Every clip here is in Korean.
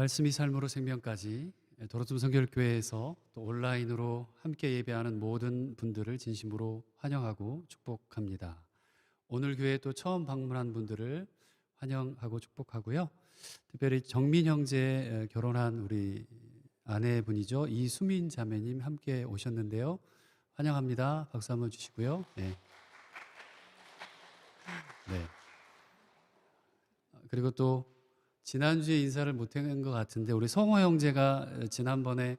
말씀이 삶으로 생명까지 도로tum 성결교회에서 또 온라인으로 함께 예배하는 모든 분들을 진심으로 환영하고 축복합니다. 오늘 교회에 또 처음 방문한 분들을 환영하고 축복하고요. 특별히 정민 형제 결혼한 우리 아내분이죠. 이수민 자매님 함께 오셨는데요. 환영합니다. 박수 한번 주시고요. 네. 네. 그리고 또 지난주에 인사를 못한 것 같은데 우리 성호 형제가 지난번에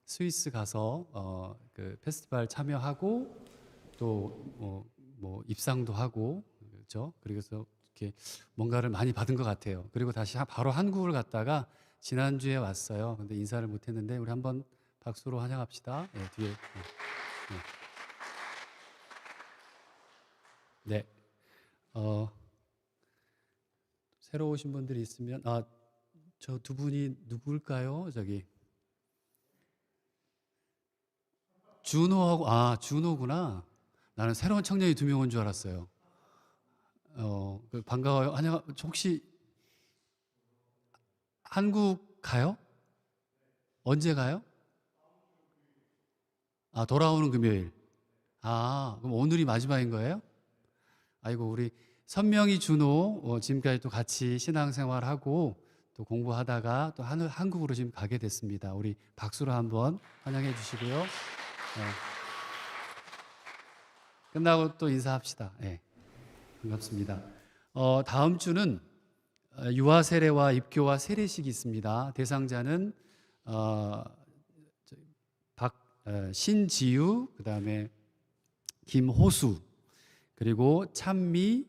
스위스 가서 그 페스티벌 참여하고 또 뭐 입상도 하고 그렇죠. 그래서 이렇게 뭔가를 많이 받은 것 같아요. 그리고 다시 바로 한국을 갔다가 지난주에 왔어요. 근데 인사를 못했는데 우리 한번 박수로 환영합시다. 네, 뒤에. 네. 새로 오신 분들이 있으면 저 두 분이 누굴까요? 저기 준호하고 준호구나. 나는 새로운 청년이 두 명 온 줄 알았어요. 반가워요. 안녕. 혹시 한국 가요? 언제 가요? 돌아오는 금요일. 그럼 오늘이 마지막인 거예요? 아이고, 우리 선명이 준호 지금까지 또 같이 신앙생활하고 또 공부하다가 또 한국으로 지금 가게 됐습니다. 우리 박수로 한번 환영해 주시고요. 네. 끝나고 또 인사합시다. 네. 반갑습니다. 다음 주는 유아 세례와 입교와 세례식이 있습니다. 대상자는 신지유, 그다음에 김호수, 그리고 찬미,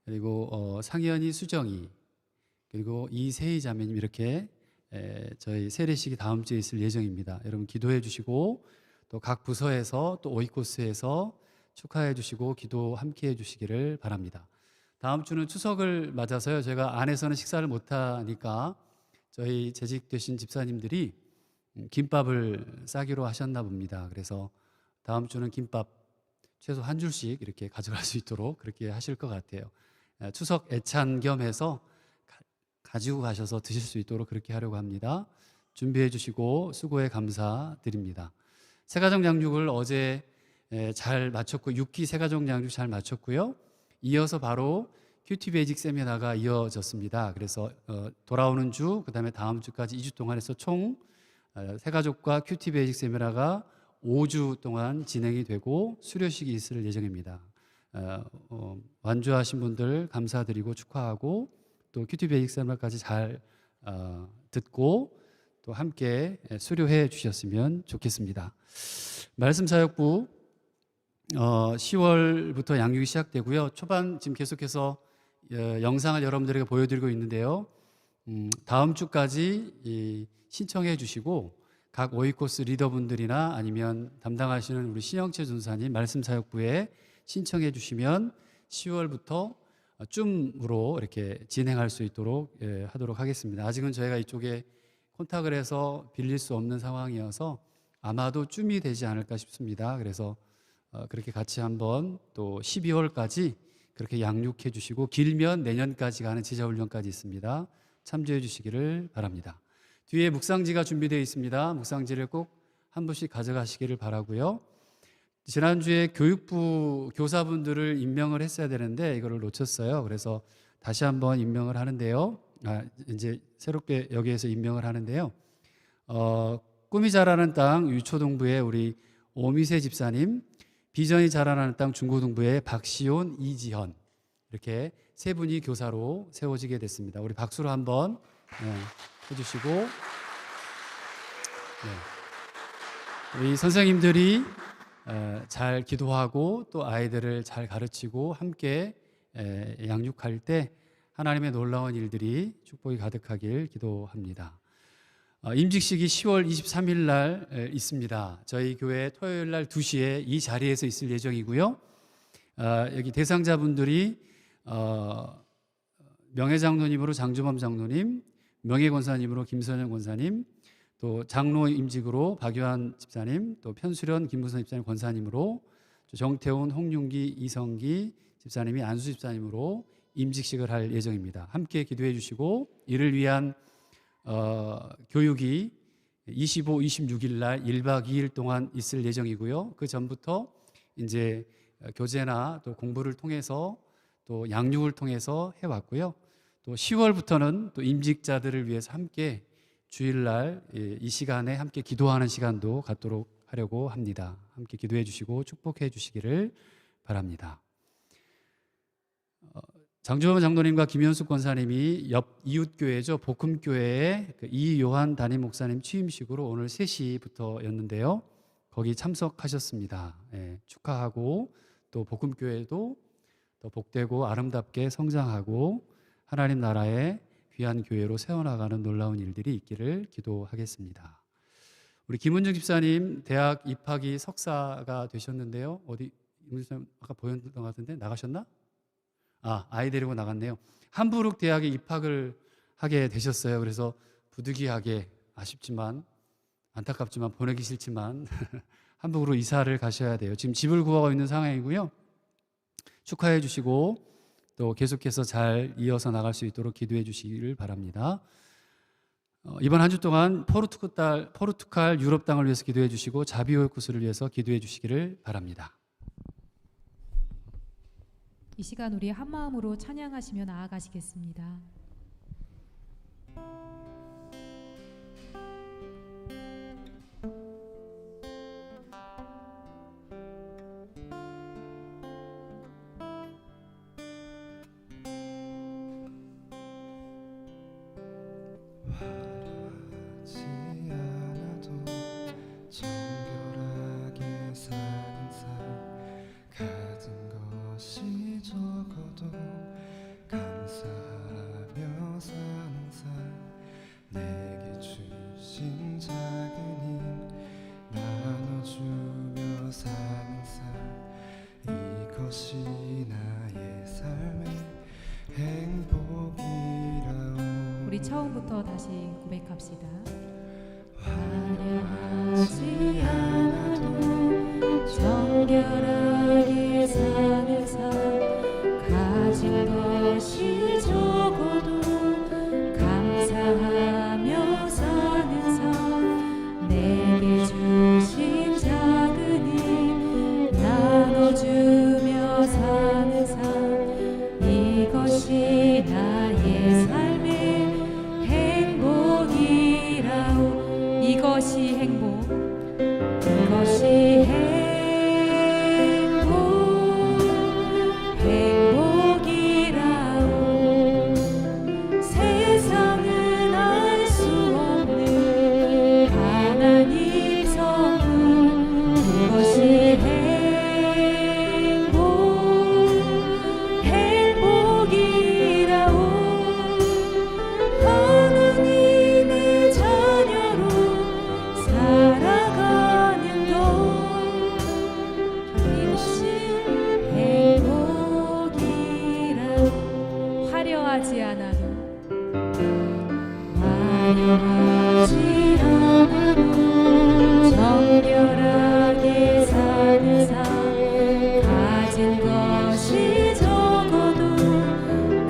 그리고 상현이, 수정이, 그리고 이세희 자매님 이렇게 저희 세례식이 다음 주에 있을 예정입니다. 여러분 기도해 주시고 또 각 부서에서 또 오이코스에서 축하해 주시고 기도 함께 해 주시기를 바랍니다. 다음 주는 추석을 맞아서요. 제가 안에서는 식사를 못 하니까 저희 재직되신 집사님들이 김밥을 싸기로 하셨나 봅니다. 그래서 다음 주는 김밥 최소 한 줄씩 이렇게 가져갈 수 있도록 그렇게 하실 것 같아요. 추석 애찬 겸해서 가지고 가셔서 드실 수 있도록 그렇게 하려고 합니다. 준비해 주시고 수고에 감사드립니다. 새가족 양육을 어제 잘 마쳤고 6기 새가족 양육 잘 마쳤고요. 이어서 바로 큐티 베이직 세미나가 이어졌습니다. 그래서 돌아오는 주 그다음에 다음 주까지 2주 동안 해서 총 새가족과 큐티 베이직 세미나가 5주 동안 진행이 되고 수료식이 있을 예정입니다. 완주하신 분들 감사드리고 축하하고 또 큐티 베이직 세미나까지 잘 듣고 또 함께 수료해 주셨으면 좋겠습니다. 말씀사역부 10월부터 양육이 시작되고요. 초반 지금 계속해서 영상을 여러분들에게 보여드리고 있는데요. 다음 주까지 신청해 주시고 각 오이코스 리더분들이나 아니면 담당하시는 우리 신영채 전사님 말씀사역부에 신청해 주시면 10월부터 줌으로 이렇게 진행할 수 있도록 하도록 하겠습니다. 아직은 저희가 이쪽에 콘탁을 해서 빌릴 수 없는 상황이어서 아마도 줌이 되지 않을까 싶습니다. 그래서 그렇게 같이 한번 또 12월까지 그렇게 양육해 주시고 길면 내년까지 가는 제자훈련까지 있습니다. 참조해 주시기를 바랍니다. 뒤에 묵상지가 준비되어 있습니다. 묵상지를 꼭 한 분씩 가져가시기를 바라고요. 지난주에 교육부 교사분들을 임명을 했어야 되는데 이거를 놓쳤어요. 그래서 다시 한번 임명을 하는데요. 이제 새롭게 여기에서 임명을 하는데요. 꿈이 자라는 땅 유초동부의 우리 오미세 집사님, 비전이 자라나는 땅 중고등부의 박시온, 이지현 이렇게 세 분이 교사로 세워지게 됐습니다. 우리 박수로 한번 해주시고 우리 선생님들이 잘 기도하고 또 아이들을 잘 가르치고 함께 양육할 때 하나님의 놀라운 일들이 축복이 가득하길 기도합니다. 임직식이 10월 23일 날 있습니다. 저희 교회 토요일 날 2시에 이 자리에서 있을 예정이고요. 여기 대상자분들이 명예장로님으로 장주범 장로님, 명예권사님으로 김선영 권사님, 또 장로 임직으로 박유한 집사님, 또 편수련 김무선 집사님 권사님으로 정태훈, 홍윤기, 이성기 집사님이 안수 집사님으로 임직식을 할 예정입니다. 함께 기도해 주시고 이를 위한 교육이 25, 26일 날 1박 2일 동안 있을 예정이고요. 그 전부터 이제 교재나 또 공부를 통해서 또 양육을 통해서 해왔고요. 또 10월부터는 또 임직자들을 위해서 함께 주일날 이 시간에 함께 기도하는 시간도 갖도록 하려고 합니다. 함께 기도해 주시고 축복해 주시기를 바랍니다. 장주범 장로님과 김현숙 권사님이 옆 이웃교회죠. 복음교회의 이요한 담임 목사님 취임식으로 오늘 3시부터였는데요. 거기 참석하셨습니다. 축하하고 또 복음교회도 더 복되고 아름답게 성장하고 하나님 나라의 귀한 교회로 세워나가는 놀라운 일들이 있기를 기도하겠습니다. 우리 김은중 집사님 대학 입학이 석사가 되셨는데요. 어디 아까 보였던 것 같은데 나가셨나? 아이 데리고 나갔네요. 함부르크 대학에 입학을 하게 되셨어요. 그래서 부득이하게 아쉽지만 안타깝지만 보내기 싫지만 함부르크로 이사를 가셔야 돼요. 지금 집을 구하고 있는 상황이고요. 축하해 주시고 또 계속해서 잘 이어서 나갈 수 있도록 기도해 주시기를 바랍니다. 이번 한 주 동안 포르투갈 유럽 땅을 위해서 기도해 주시고 자비오iku스를 위해서 기도해 주시기를 바랍니다. 이 시간 우리 한 마음으로 찬양하시며 나아가시겠습니다. 정결하게 사는 삶 가진 것이 적어도 감사하며 사는 삶 내게 주신 작은 힘 나눠주며 사는 삶 이것이 나의 삶의 행복이라오. 우리 처음부터 다시 고백합시다. 화려하지 않아도 정결하게 사는 삶 가진 것이 적어도 감사하며 사는 삶 내게 주신 작은 힘 나눠주며 사는 삶 이것이 나의 삶의 행복이라오. 이것이 행복, 이것이 행복이라오. 세상은 알 수 없는 하나님 선물 그것이 행복이라오. 하나님의 자녀로 살아가는 것 이것이 행복이라오. 화려하지 않아도 화려하지 않아도 정결하게 사는 삶 가진 것이 적어도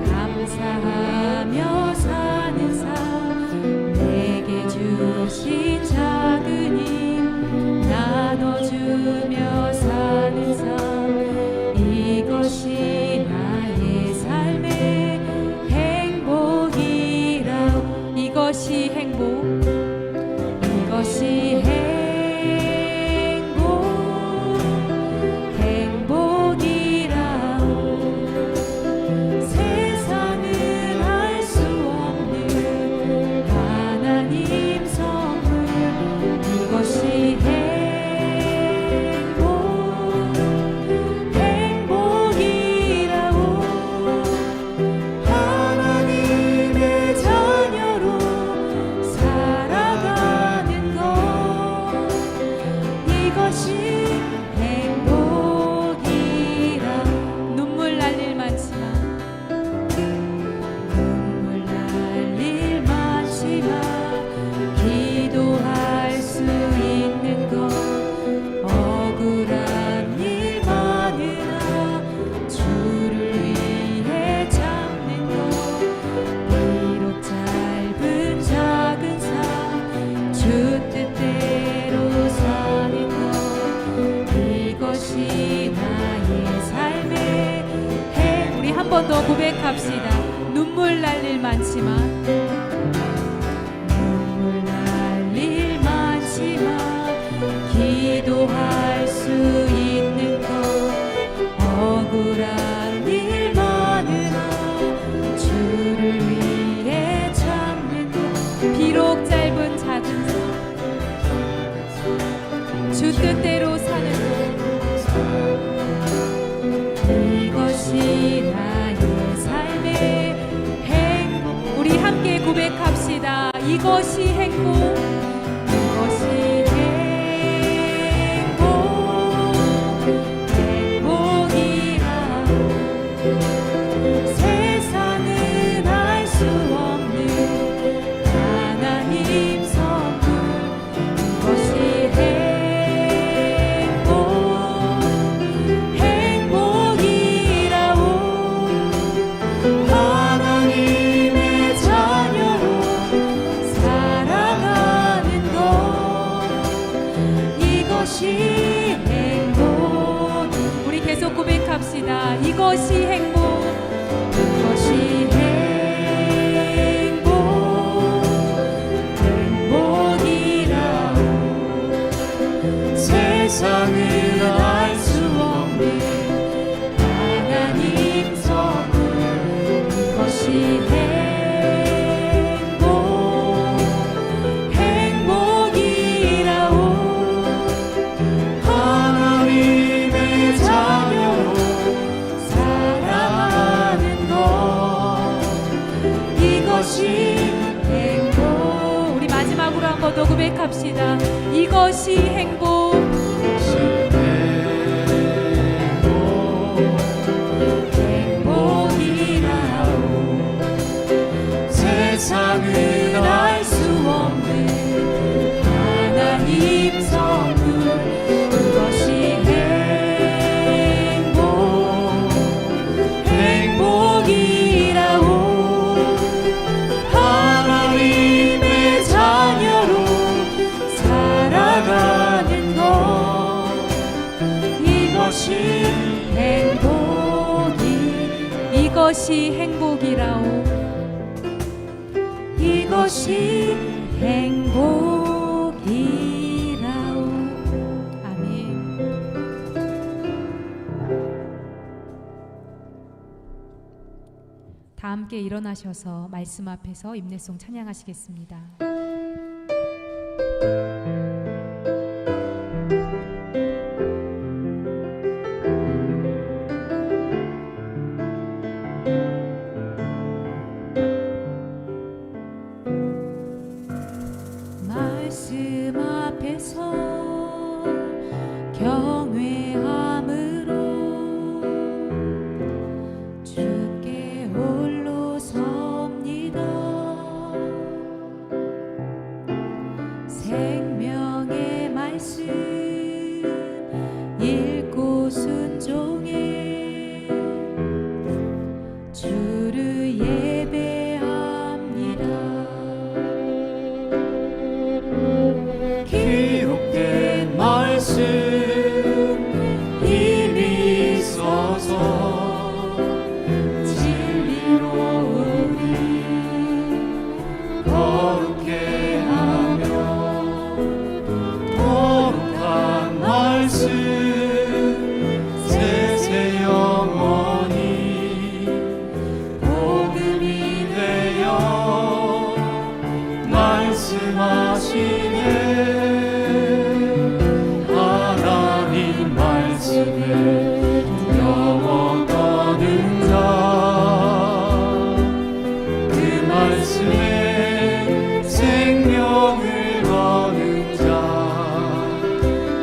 감사하며 사는 삶 내게 주신 작은 힘 나눠주며 사는 삶 이것이 나의 삶의 행복이라오. 이것이 행복, 이것이 행복이라오. 세상은 알 수 없는 하나님 선물 이것이 행복이라오. 하나님의 자녀로 살아가는 것 이것이 행복이라. 눈물 날 일 많지만 눈물 날 일 많지만 기도할 수 있는 것 억울한 일 많으나 주를 위해 잡는 것 비록 짧은 자 더 고백합시다. 눈물 날 일 많지만 눈물 날 일 많지만 기도할 수 있는 것 억울한 일 많으나 주를 위해 참는 것 비록 짧은 작은 삶 주 뜻대로 사는 이것이 나의 삶의 행복. 우리 함께 고백합시다. 이것이 행복, 이것이 행복, 행복이라 세상은 알 수 없는 하나님 선물. 이것이 행복, 행복이라오. 하나님의 자녀로 살아가는 것 이것이 행복. 우리 계속 고백합시다. 이것이 행복, 이것이 행복, 행복이라오. 세상은 알 수 없는 하나님 선물. 이것이 행복, 행복이라오. 하나님의 자녀로 살아가는 것 이것이 행복. 우리 마지막으로 한 번 더 고백합시다. 이것이 행복, 행복이라오. 세상은 알 수 없는 하나님 선물. 이것이 행복, 행복이라오. 하나님의 자녀로 살아가는 것 이것이 행복이. 이것이 행복이라오. 이것이 행복이라오. 아멘. 다 함께 일어나셔서 말씀 앞에서 임내송 찬양하시겠습니다. 말씀 앞에서 경외함으로 주께 홀로 섭니다. 생명의 말씀 읽고 순종해 주를 예배합니다. 기록된 말씀 힘이 있어서 진리로 우리 거룩해 하며 거룩한 말씀 세세 영원히 복음이 되어 말씀하시네. 하나님 말씀에 두려워 떠는 자, 그 말씀에 생명을 거는 자,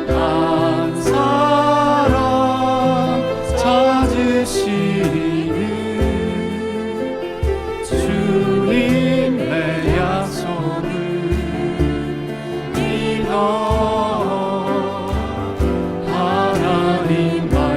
한 사람 찾으시는 주님의 약속을 믿어. 하나님 말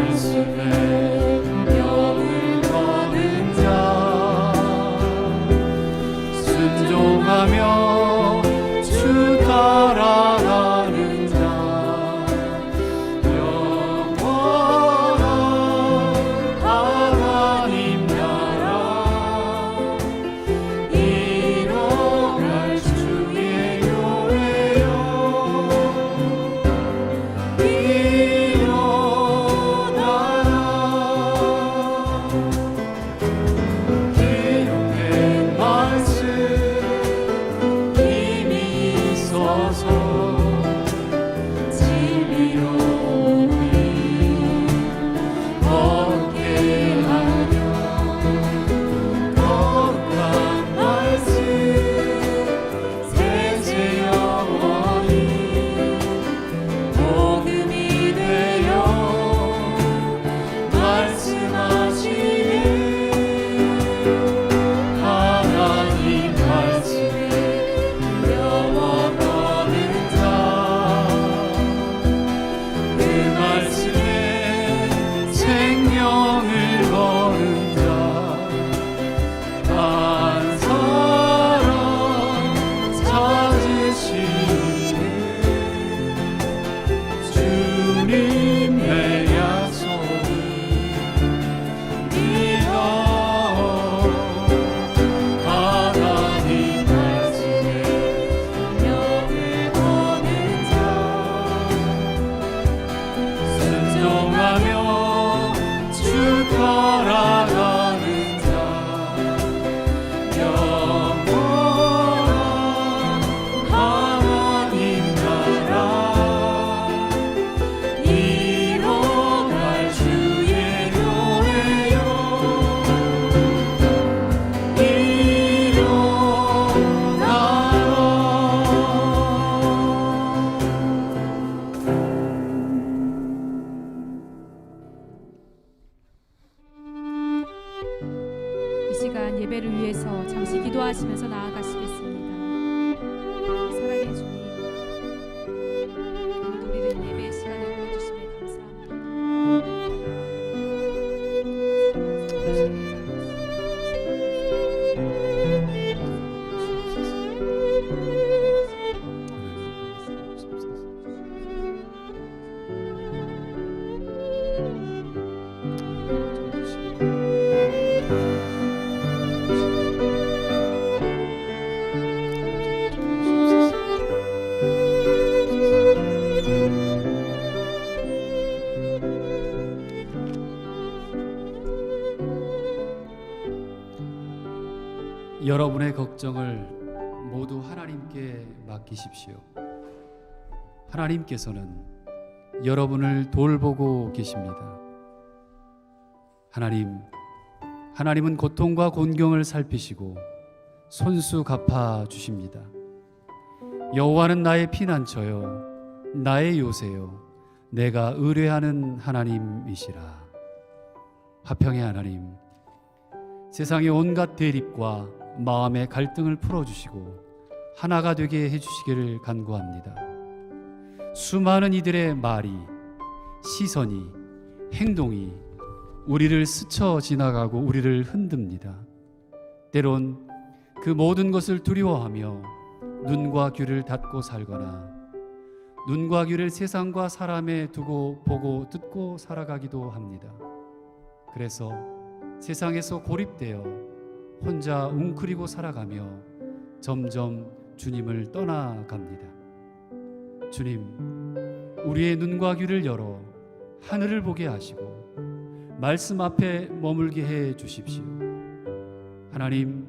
말씀에 생명을 거는 자 한 사람 찾으시는 주님의 약속을 믿어 하나님 말씀에 생명을 거는 자 순종하며 주 따라가는 자 영원한 하나님 나라 이뤄갈 주의 교회여 이 시간 예배를 위해서 잠시 기도하시면서 나아가시겠습니다. 사랑의 주님, 오늘도 우리를 예배의 시간에 불러주심에 여러분의 걱정을 모두 하나님께 맡기십시오. 하나님께서는 여러분을 돌보고 계십니다. 하나님은 고통과 곤경을 살피시고 손수 갚아 주십니다. 여호와는 나의 피난처요 나의 요새요 내가 의뢰하는 하나님이시라. 화평의 하나님, 세상의 온갖 대립과 마음의 갈등을 풀어주시고 하나가 되게 해주시기를 간구합니다. 수많은 이들의 말이, 시선이, 행동이 우리를 스쳐 지나가고 우리를 흔듭니다. 때론 그 모든 것을 두려워하며 눈과 귀를 닫고 살거나 눈과 귀를 세상과 사람에 두고 보고 듣고 살아가기도 합니다. 그래서 세상에서 고립되어 혼자 웅크리고 살아가며 점점 주님을 떠나갑니다. 주님, 우리의 눈과 귀를 열어 하늘을 보게 하시고 말씀 앞에 머물게 해 주십시오. 하나님,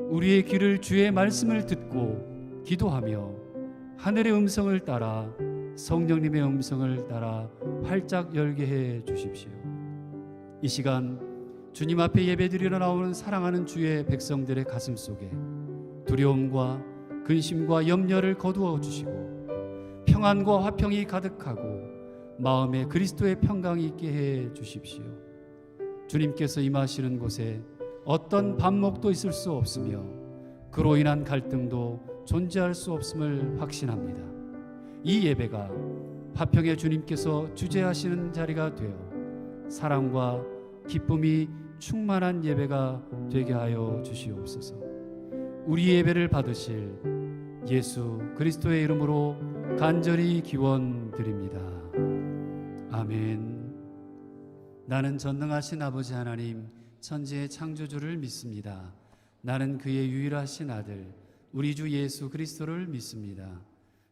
우리의 귀를 주의 말씀을 듣고 기도하며 하늘의 음성을 따라 성령님의 음성을 따라 활짝 열게 해 주십시오. 이 시간 주님 앞에 예배드리러 나오는 사랑하는 주의 백성들의 가슴 속에 두려움과 근심과 염려를 거두어 주시고 평안과 화평이 가득하고 마음에 그리스도의 평강이 있게 해 주십시오. 주님께서 임하시는 곳에 어떤 반목도 있을 수 없으며 그로 인한 갈등도 존재할 수 없음을 확신합니다. 이 예배가 화평의 주님께서 주재하시는 자리가 되어 사랑과 기쁨이 충만한 예배가 되게 하여 주시옵소서. 우리 예배를 받으실 예수 그리스도의 이름으로 간절히 기원드립니다. 아멘. 나는 전능하신 아버지 하나님 천지의 창조주를 믿습니다. 나는 그의 유일하신 아들 우리 주 예수 그리스도를 믿습니다.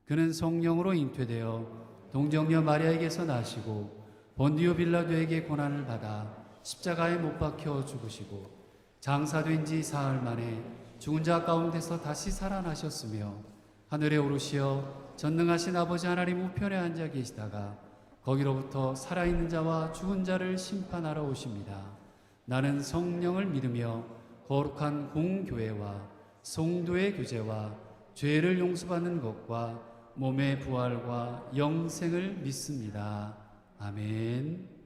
그는 성령으로 잉태되어 동정녀 마리아에게서 나시고 본디오 빌라도에게 고난을 받아 십자가에 못 박혀 죽으시고 장사된 지 사흘 만에 죽은 자 가운데서 다시 살아나셨으며 하늘에 오르시어 전능하신 아버지 하나님 우편에 앉아 계시다가 거기로부터 살아있는 자와 죽은 자를 심판하러 오십니다. 나는 성령을 믿으며 거룩한 공교회와 성도의 교제와 죄를 용서받는 것과 몸의 부활과 영생을 믿습니다. 아멘.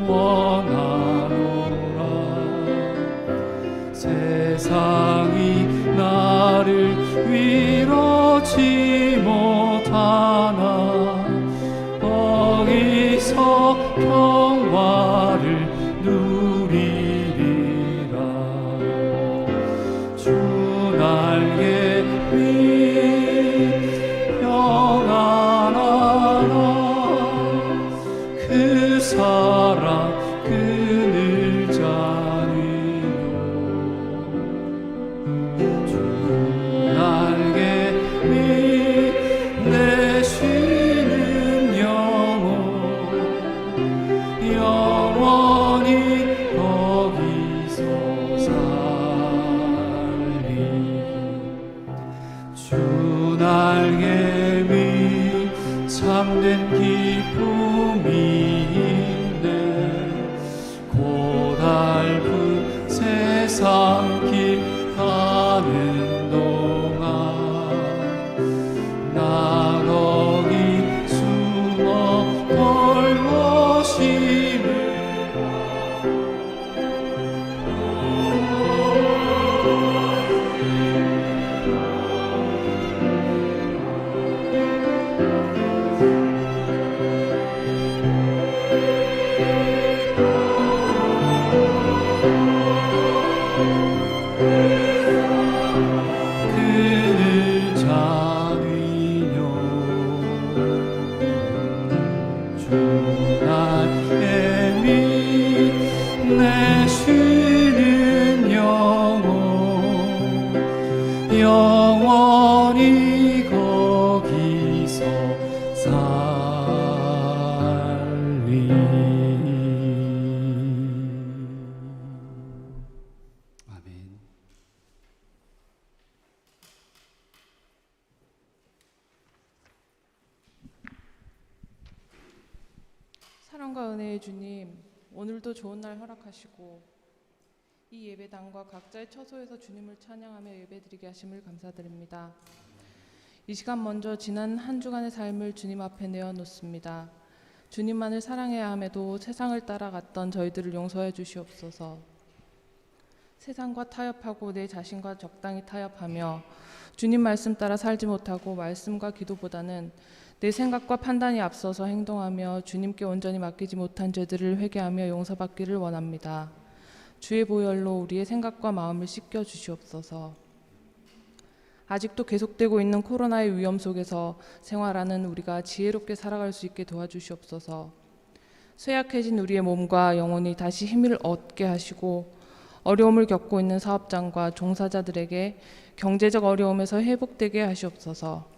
원하노라. 세상이 나를 위로치 못하나 거기서 평화를 누리리라. 주 날개 위 평안하라. 그 사랑 그늘 자리요. 주 날개 위 내 쉬는 영혼 영원히 거기서 살리고. 주 날개 위 참된 기쁨인데 고달픈 세상 길 가는 동안 나 거기 숨어 떨고 싶으라. 그늘 자위뇨. 주 날개 위 내 쉬는 영혼 영원히 거기서 살리. 아멘. 사랑과 은혜의 주님, 오늘도 좋은 날 허락하시고 이 예배당과 각자의 처소에서 주님을 찬양하며 예배드리게 하심을 감사드립니다. 이 시간 먼저 지난 한 주간의 삶을 주님 앞에 내어놓습니다. 주님만을 사랑해야 함에도 세상을 따라갔던 저희들을 용서해 주시옵소서. 세상과 타협하고 내 자신과 적당히 타협하며 주님 말씀 따라 살지 못하고 말씀과 기도보다는 내 생각과 판단이 앞서서 행동하며 주님께 온전히 맡기지 못한 죄들을 회개하며 용서받기를 원합니다. 주의 보혈로 우리의 생각과 마음을 씻겨 주시옵소서. 아직도 계속되고 있는 코로나의 위험 속에서 생활하는 우리가 지혜롭게 살아갈 수 있게 도와주시옵소서. 쇠약해진 우리의 몸과 영혼이 다시 힘을 얻게 하시고 어려움을 겪고 있는 사업장과 종사자들에게 경제적 어려움에서 회복되게 하시옵소서.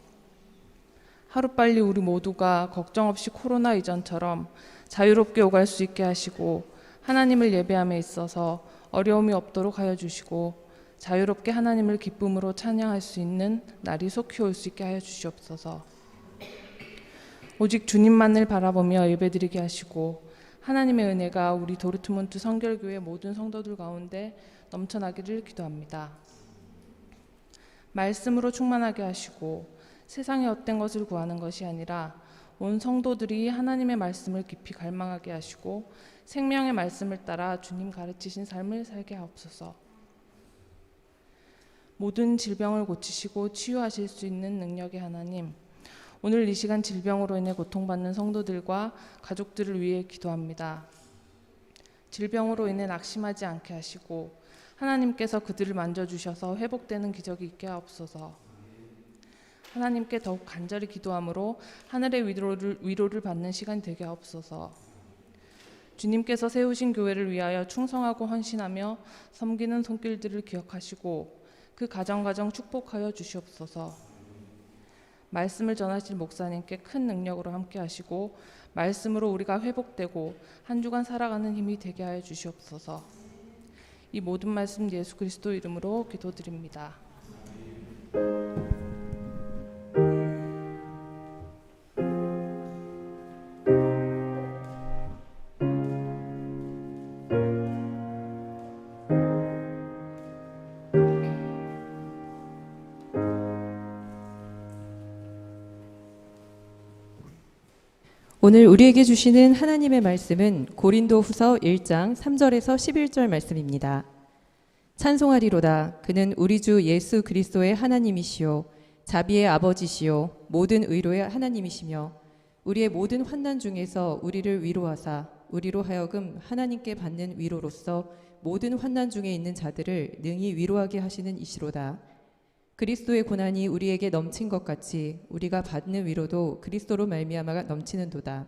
하루빨리 우리 모두가 걱정 없이 코로나 이전처럼 자유롭게 오갈 수 있게 하시고 하나님을 예배함에 있어서 어려움이 없도록 하여 주시고 자유롭게 하나님을 기쁨으로 찬양할 수 있는 날이 속히 올 수 있게 하여 주시옵소서. 오직 주님만을 바라보며 예배드리게 하시고 하나님의 은혜가 우리 도르트문트 성결교회 모든 성도들 가운데 넘쳐나기를 기도합니다. 말씀으로 충만하게 하시고 세상의 헛된 것을 구하는 것이 아니라 온 성도들이 하나님의 말씀을 깊이 갈망하게 하시고 생명의 말씀을 따라 주님 가르치신 삶을 살게 하옵소서. 모든 질병을 고치시고 치유하실 수 있는 능력의 하나님, 오늘 이 시간 질병으로 인해 고통받는 성도들과 가족들을 위해 기도합니다. 질병으로 인해 낙심하지 않게 하시고 하나님께서 그들을 만져주셔서 회복되는 기적이 있게 하옵소서. 하나님께 더욱 간절히 기도함으로 하늘의 위로를 받는 시간이 되게 하옵소서. 주님께서 세우신 교회를 위하여 충성하고 헌신하며 섬기는 손길들을 기억하시고 그 가정 축복하여 주시옵소서. 말씀을 전하실 목사님께 큰 능력으로 함께 하시고 말씀으로 우리가 회복되고 한 주간 살아가는 힘이 되게 하여 주시옵소서. 이 모든 말씀 예수 그리스도 이름으로 기도드립니다. 오늘 우리에게 주시는 하나님의 말씀은 고린도후서 1장 3절에서 11절 말씀입니다. 찬송하리로다. 그는 우리 주 예수 그리스도의 하나님이시요 자비의 아버지시요 모든 의로의 하나님이시며 우리의 모든 환난 중에서 우리를 위로하사 우리로 하여금 하나님께 받는 위로로서 모든 환난 중에 있는 자들을 능히 위로하게 하시는 이시로다. 그리스도의 고난이 우리에게 넘친 것 같이 우리가 받는 위로도 그리스도로 말미암아 넘치는도다.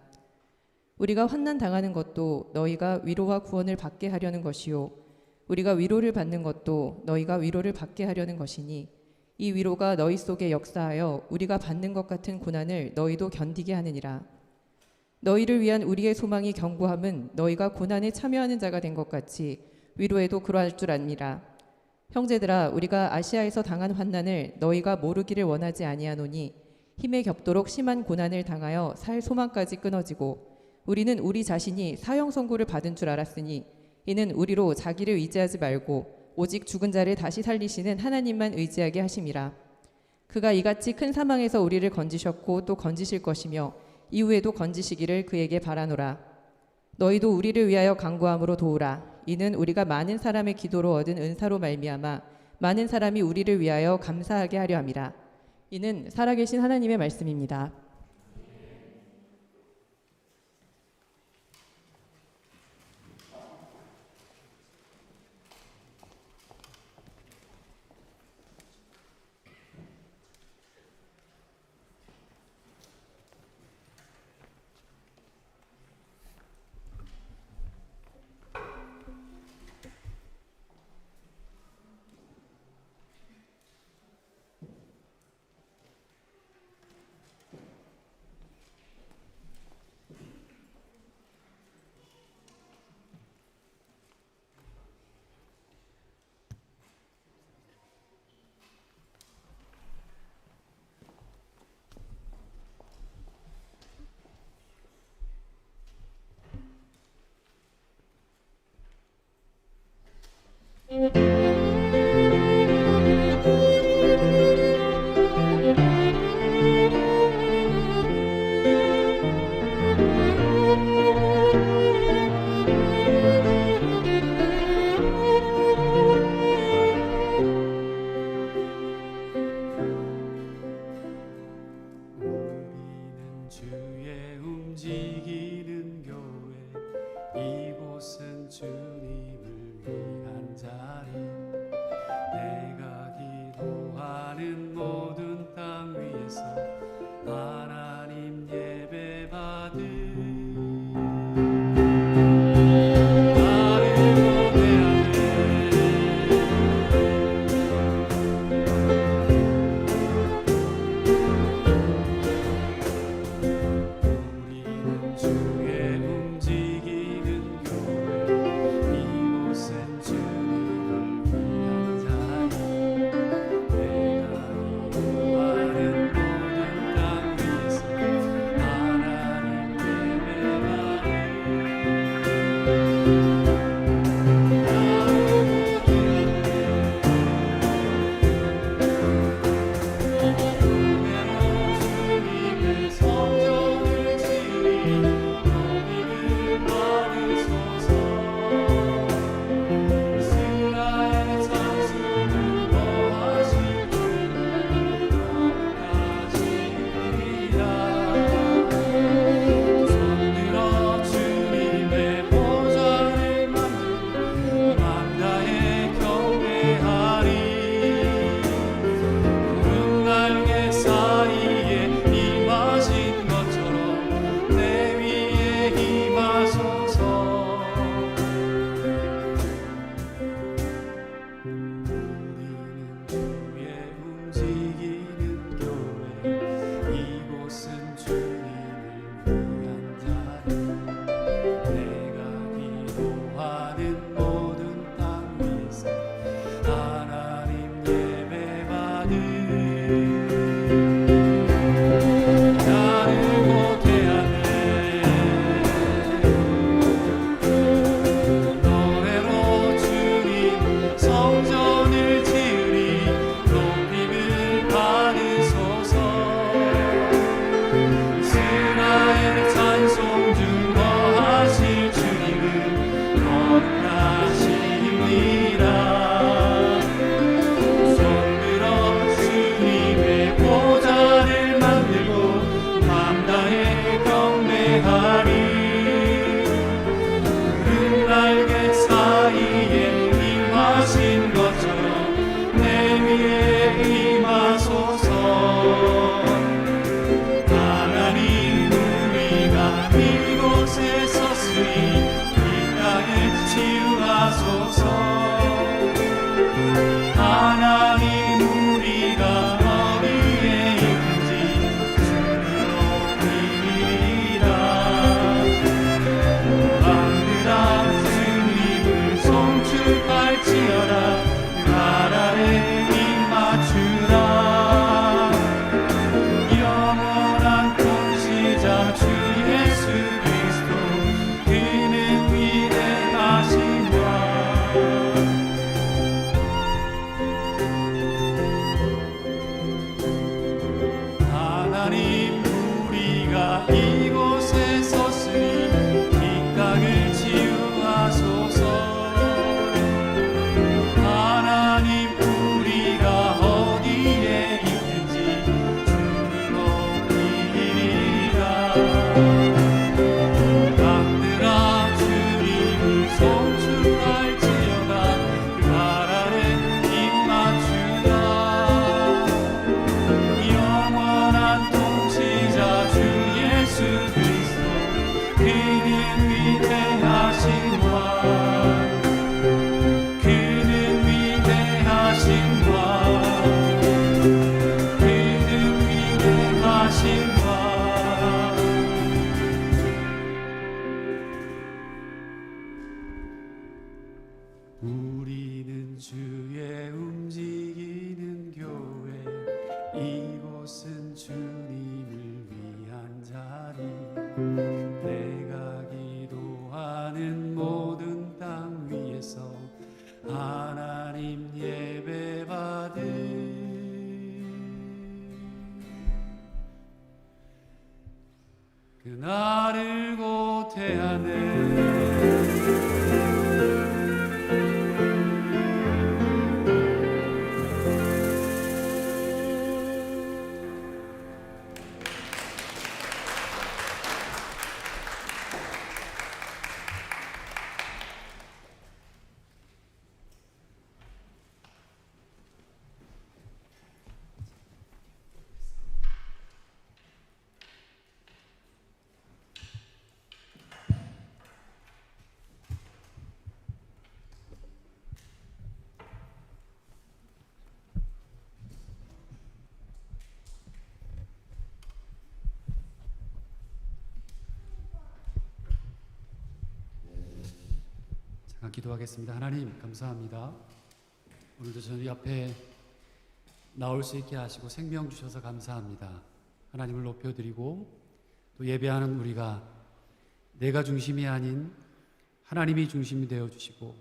우리가 환난 당하는 것도 너희가 위로와 구원을 받게 하려는 것이요 우리가 위로를 받는 것도 너희가 위로를 받게 하려는 것이니 이 위로가 너희 속에 역사하여 우리가 받는 것 같은 고난을 너희도 견디게 하느니라. 너희를 위한 우리의 소망이 견고함은 너희가 고난에 참여하는 자가 된 것 같이 위로에도 그러할 줄 아니라. 형제들아, 우리가 아시아에서 당한 환난을 너희가 모르기를 원하지 아니하노니 힘에 겹도록 심한 고난을 당하여 살 소망까지 끊어지고 우리는 우리 자신이 사형 선고를 받은 줄 알았으니 이는 우리로 자기를 의지하지 말고 오직 죽은 자를 다시 살리시는 하나님만 의지하게 하심이라. 그가 이같이 큰 사망에서 우리를 건지셨고 또 건지실 것이며 이후에도 건지시기를 그에게 바라노라. 너희도 우리를 위하여 간구함으로 도우라. 이는 우리가 많은 사람의 기도로 얻은 은사로 말미암아 많은 사람이 우리를 위하여 감사하게 하려 함이라. 이는 살아계신 하나님의 말씀입니다. 섰으니 이 땅을 치유하소서. 하나님 우리가 어디에 있는지 주로 믿으리라. 왕들아 주님을 송축할지어다. 발 아래 입 맞추라. 영원한 통치자 주 예수 그리스도 그는 위대하시니라. 하나님 우리가 이곳에 섰으니 이 땅을 치유하소서. 하나님 우리가 어디에 있는지 주를 높이리라. 왕들아 주님을 송축할지어다. 그 발 아래 입 맞추라. 영원한 통치자 주 예수 그리스도 그는 위대하신 왕. 그는 위대하신 왕. 그는 위대하신 왕. 우리는 주의 움직이는 교회, 이곳은 주님을 위한 자리. 내가 기도하는 모든 땅 위에서 하나님 예배 받을 그날을 고대하네. 잠깐 기도하겠습니다. 하나님 감사합니다. 오늘도 저희 앞에 나올 수 있게 하시고 생명 주셔서 감사합니다. 하나님을 높여드리고 또 예배하는 우리가 내가 중심이 아닌 하나님이 중심이 되어 주시고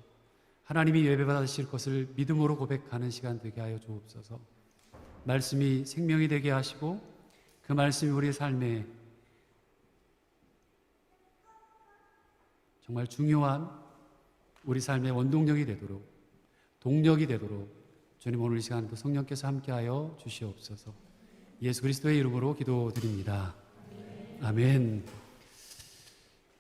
하나님이 예배받으실 것을 믿음으로 고백하는 시간 되게 하여 주옵소서. 말씀이 생명이 되게 하시고 그 말씀이 우리의 삶에 정말 중요한 우리 삶의 원동력이 되도록 동력이 되도록 주님 오늘 이 시간도 성령께서 함께하여 주시옵소서. 예수 그리스도의 이름으로 기도드립니다. 아멘.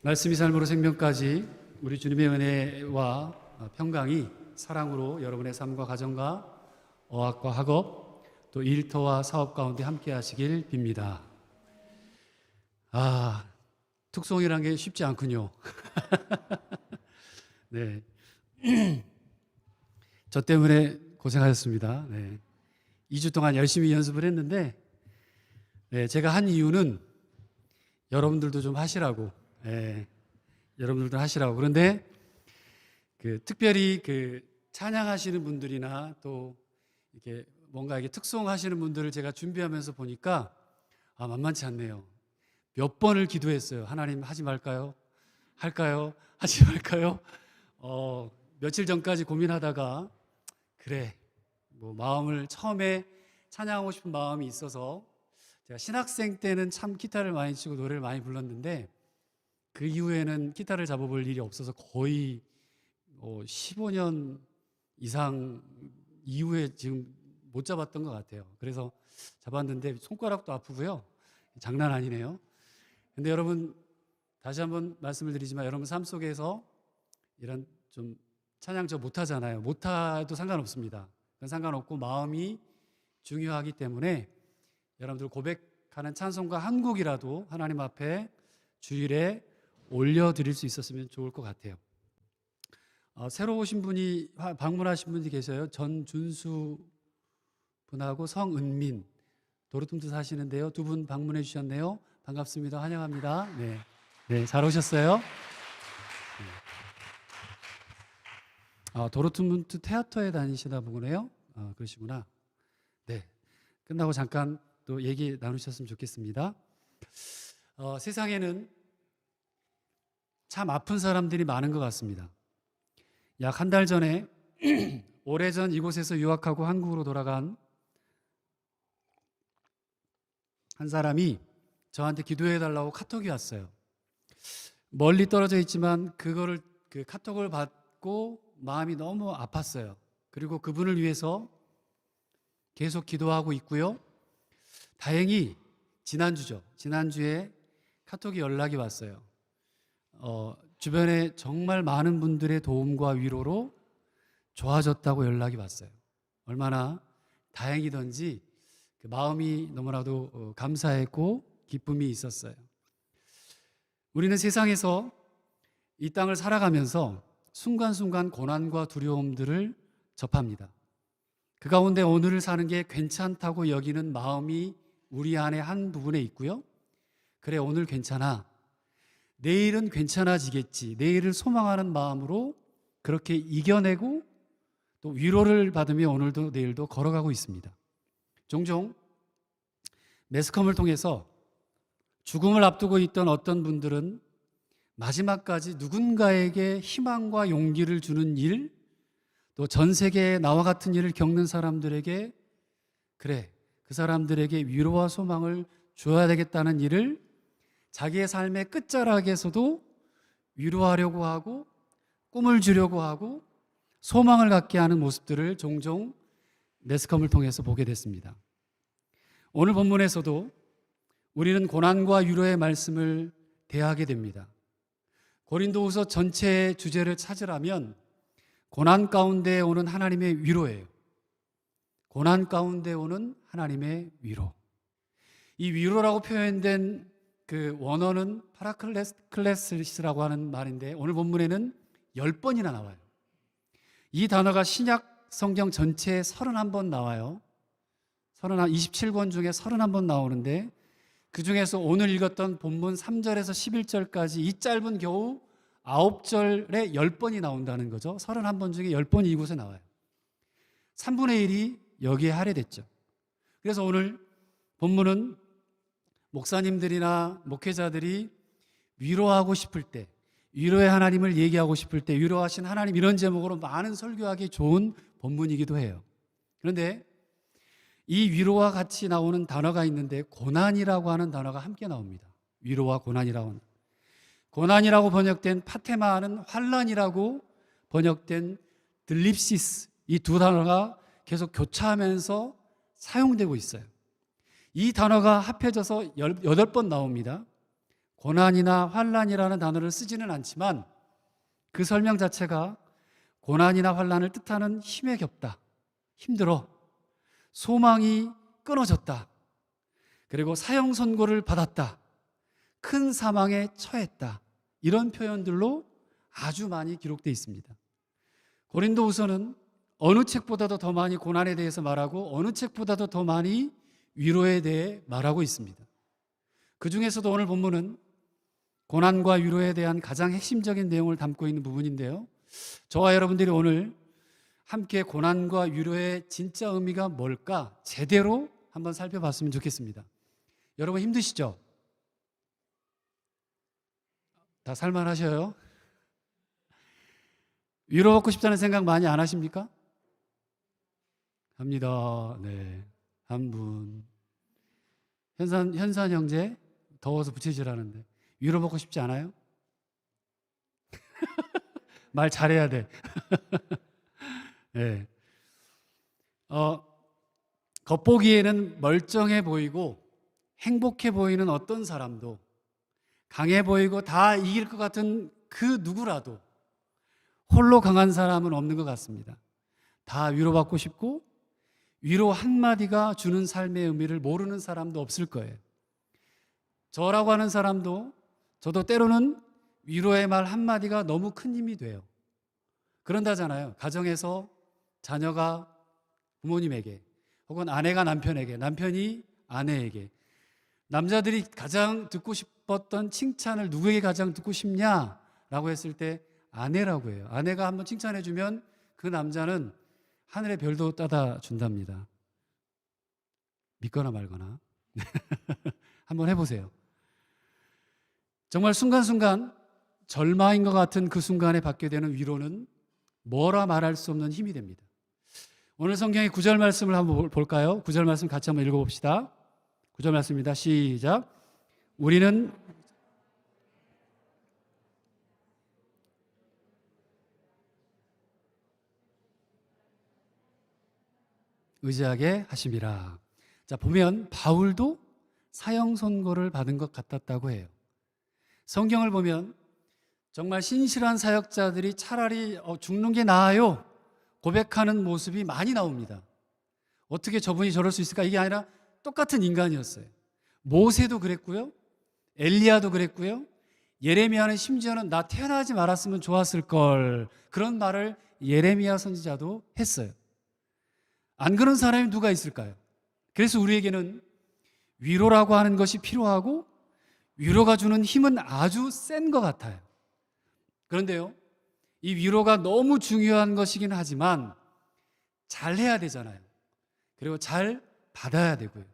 말씀이 삶으로 생명까지 우리 주님의 은혜와 평강이 사랑으로 여러분의 삶과 가정과 어학과 학업 또 일터와 사업 가운데 함께 하시길 빕니다. 특송이란 게 쉽지 않군요. 네. 저 때문에 고생하셨습니다. 네. 2주 동안 열심히 연습을 했는데, 네, 제가 한 이유는 여러분들도 좀 하시라고, 여러분들도 하시라고. 그런데 특별히 찬양하시는 분들이나 또 이렇게 뭔가 이렇게 특송하시는 분들을 제가 준비하면서 보니까 만만치 않네요. 몇 번을 기도했어요. 하나님 하지 말까요? 할까요? 하지 말까요? 며칠 전까지 고민하다가 그래 뭐 마음을 처음에 찬양하고 싶은 마음이 있어서 제가 신학생 때는 참 기타를 많이 치고 노래를 많이 불렀는데 그 이후에는 기타를 잡아볼 일이 없어서 거의 15년 이상 이후에 지금 못 잡았던 것 같아요. 그래서 잡았는데 손가락도 아프고요. 장난 아니네요. 근데 여러분 다시 한번 말씀을 드리지만 여러분 삶 속에서 이런 좀 찬양 저 못하잖아요. 못해도 상관없습니다. 그건 상관없고 마음이 중요하기 때문에 여러분들 고백하는 찬송가 한 곡이라도 하나님 앞에 주일에 올려드릴 수 있었으면 좋을 것 같아요. 새로 오신 분이 방문하신 분이 계셔요. 전준수 분하고 성은민, 도르툼트 사시는데요. 두 분 방문해 주셨네요. 반갑습니다. 환영합니다. 네, 네, 잘 오셨어요. 도르트문트 테아터에 다니시다 보네요. 그러시구나. 네, 끝나고 잠깐 또 얘기 나누셨으면 좋겠습니다. 세상에는 참 아픈 사람들이 많은 것 같습니다. 약 한 달 전에 오래전 이곳에서 유학하고 한국으로 돌아간 한 사람이 저한테 기도해 달라고 카톡이 왔어요. 멀리 떨어져 있지만 그 카톡을 받고 마음이 너무 아팠어요. 그리고 그분을 위해서 계속 기도하고 있고요. 다행히 지난주에 카톡이 연락이 왔어요. 주변에 정말 많은 분들의 도움과 위로로 좋아졌다고 연락이 왔어요. 얼마나 다행이던지 그 마음이 너무나도 감사했고 기쁨이 있었어요. 우리는 세상에서 이 땅을 살아가면서 순간순간 고난과 두려움들을 접합니다. 그 가운데 오늘을 사는 게 괜찮다고 여기는 마음이 우리 안에 한 부분에 있고요. 그래, 오늘 괜찮아. 내일은 괜찮아지겠지. 내일을 소망하는 마음으로 그렇게 이겨내고 또 위로를 받으며 오늘도 내일도 걸어가고 있습니다. 종종 매스컴을 통해서 죽음을 앞두고 있던 어떤 분들은 마지막까지 누군가에게 희망과 용기를 주는 일, 또 전 세계에 나와 같은 일을 겪는 사람들에게 그래, 그 사람들에게 위로와 소망을 줘야 되겠다는 일을 자기의 삶의 끝자락에서도 위로하려고 하고 꿈을 주려고 하고 소망을 갖게 하는 모습들을 종종 매스컴을 통해서 보게 됐습니다. 오늘 본문에서도 우리는 고난과 위로의 말씀을 대하게 됩니다. 고린도후서 전체의 주제를 찾으라면 고난 가운데 오는 하나님의 위로예요. 고난 가운데 오는 하나님의 위로. 이 위로라고 표현된 그 원어는 파라클레스라고 하는 말인데 오늘 본문에는 10번이나 나와요. 이 단어가 신약 성경 전체에 31번 나와요. 27권 중에 31번 나오는데 그 중에서 오늘 읽었던 본문 3절에서 11절까지 이 짧은 겨우 9절에 10번이 나온다는 거죠. 31번 중에 10번이 이곳에 나와요. 3분의 1이 여기에 할애됐죠. 그래서 오늘 본문은 목사님들이나 목회자들이 위로하고 싶을 때, 위로의 하나님을 얘기하고 싶을 때 위로하신 하나님 이런 제목으로 많은 설교하기 좋은 본문이기도 해요. 그런데 이 위로와 같이 나오는 단어가 있는데 고난이라고 하는 단어가 함께 나옵니다. 위로와 고난이라고 하는. 고난이라고 번역된 파테마는 환난이라고 번역된 들립시스, 이 두 단어가 계속 교차하면서 사용되고 있어요. 이 단어가 합해져서 8번 나옵니다. 고난이나 환난이라는 단어를 쓰지는 않지만 그 설명 자체가 고난이나 환난을 뜻하는 힘에 겹다, 힘들어, 소망이 끊어졌다, 그리고 사형 선고를 받았다, 큰 사망에 처했다, 이런 표현들로 아주 많이 기록되어 있습니다. 고린도후서는 어느 책보다도 더 많이 고난에 대해서 말하고 어느 책보다도 더 많이 위로에 대해 말하고 있습니다. 그 중에서도 오늘 본문은 고난과 위로에 대한 가장 핵심적인 내용을 담고 있는 부분인데요. 저와 여러분들이 오늘 함께 고난과 위로의 진짜 의미가 뭘까 제대로 한번 살펴봤으면 좋겠습니다. 여러분 힘드시죠? 다 살만하셔요? 위로받고 싶다는 생각 많이 안 하십니까? 합니다. 네, 한 분. 현산 형제 더워서 부채질하는데 위로받고 싶지 않아요? 말 잘해야 돼. 네. 겉보기에는 멀쩡해 보이고 행복해 보이는 어떤 사람도, 강해 보이고 다 이길 것 같은 그 누구라도 홀로 강한 사람은 없는 것 같습니다. 다 위로받고 싶고 위로 한마디가 주는 삶의 의미를 모르는 사람도 없을 거예요. 저라고 하는 사람도 저도 때로는 위로의 말 한마디가 너무 큰 힘이 돼요. 그런다잖아요. 가정에서 자녀가 부모님에게, 혹은 아내가 남편에게, 남편이 아내에게, 남자들이 가장 듣고 싶었던 칭찬을 누구에게 가장 듣고 싶냐라고 했을 때 아내라고 해요. 아내가 한번 칭찬해 주면 그 남자는 하늘의 별도 따다 준답니다. 믿거나 말거나. 한번 해보세요. 정말 순간순간 절망인 것 같은 그 순간에 받게 되는 위로는 뭐라 말할 수 없는 힘이 됩니다. 오늘 성경의 9절 말씀을 한번 볼까요? 9절 말씀 같이 한번 읽어봅시다. 9절 말씀입니다. 시작. 우리는 의지하게 하심이라. 자, 보면 바울도 사형 선고를 받은 것 같았다고 해요. 성경을 보면 정말 신실한 사역자들이 차라리 죽는 게 나아요 고백하는 모습이 많이 나옵니다. 어떻게 저분이 저럴 수 있을까? 이게 아니라 똑같은 인간이었어요. 모세도 그랬고요, 엘리야도 그랬고요, 예레미야는 심지어는 나 태어나지 말았으면 좋았을 걸, 그런 말을 예레미야 선지자도 했어요. 안 그런 사람이 누가 있을까요? 그래서 우리에게는 위로라고 하는 것이 필요하고 위로가 주는 힘은 아주 센 것 같아요. 그런데요, 이 위로가 너무 중요한 것이긴 하지만 잘 해야 되잖아요. 그리고 잘 받아야 되고요.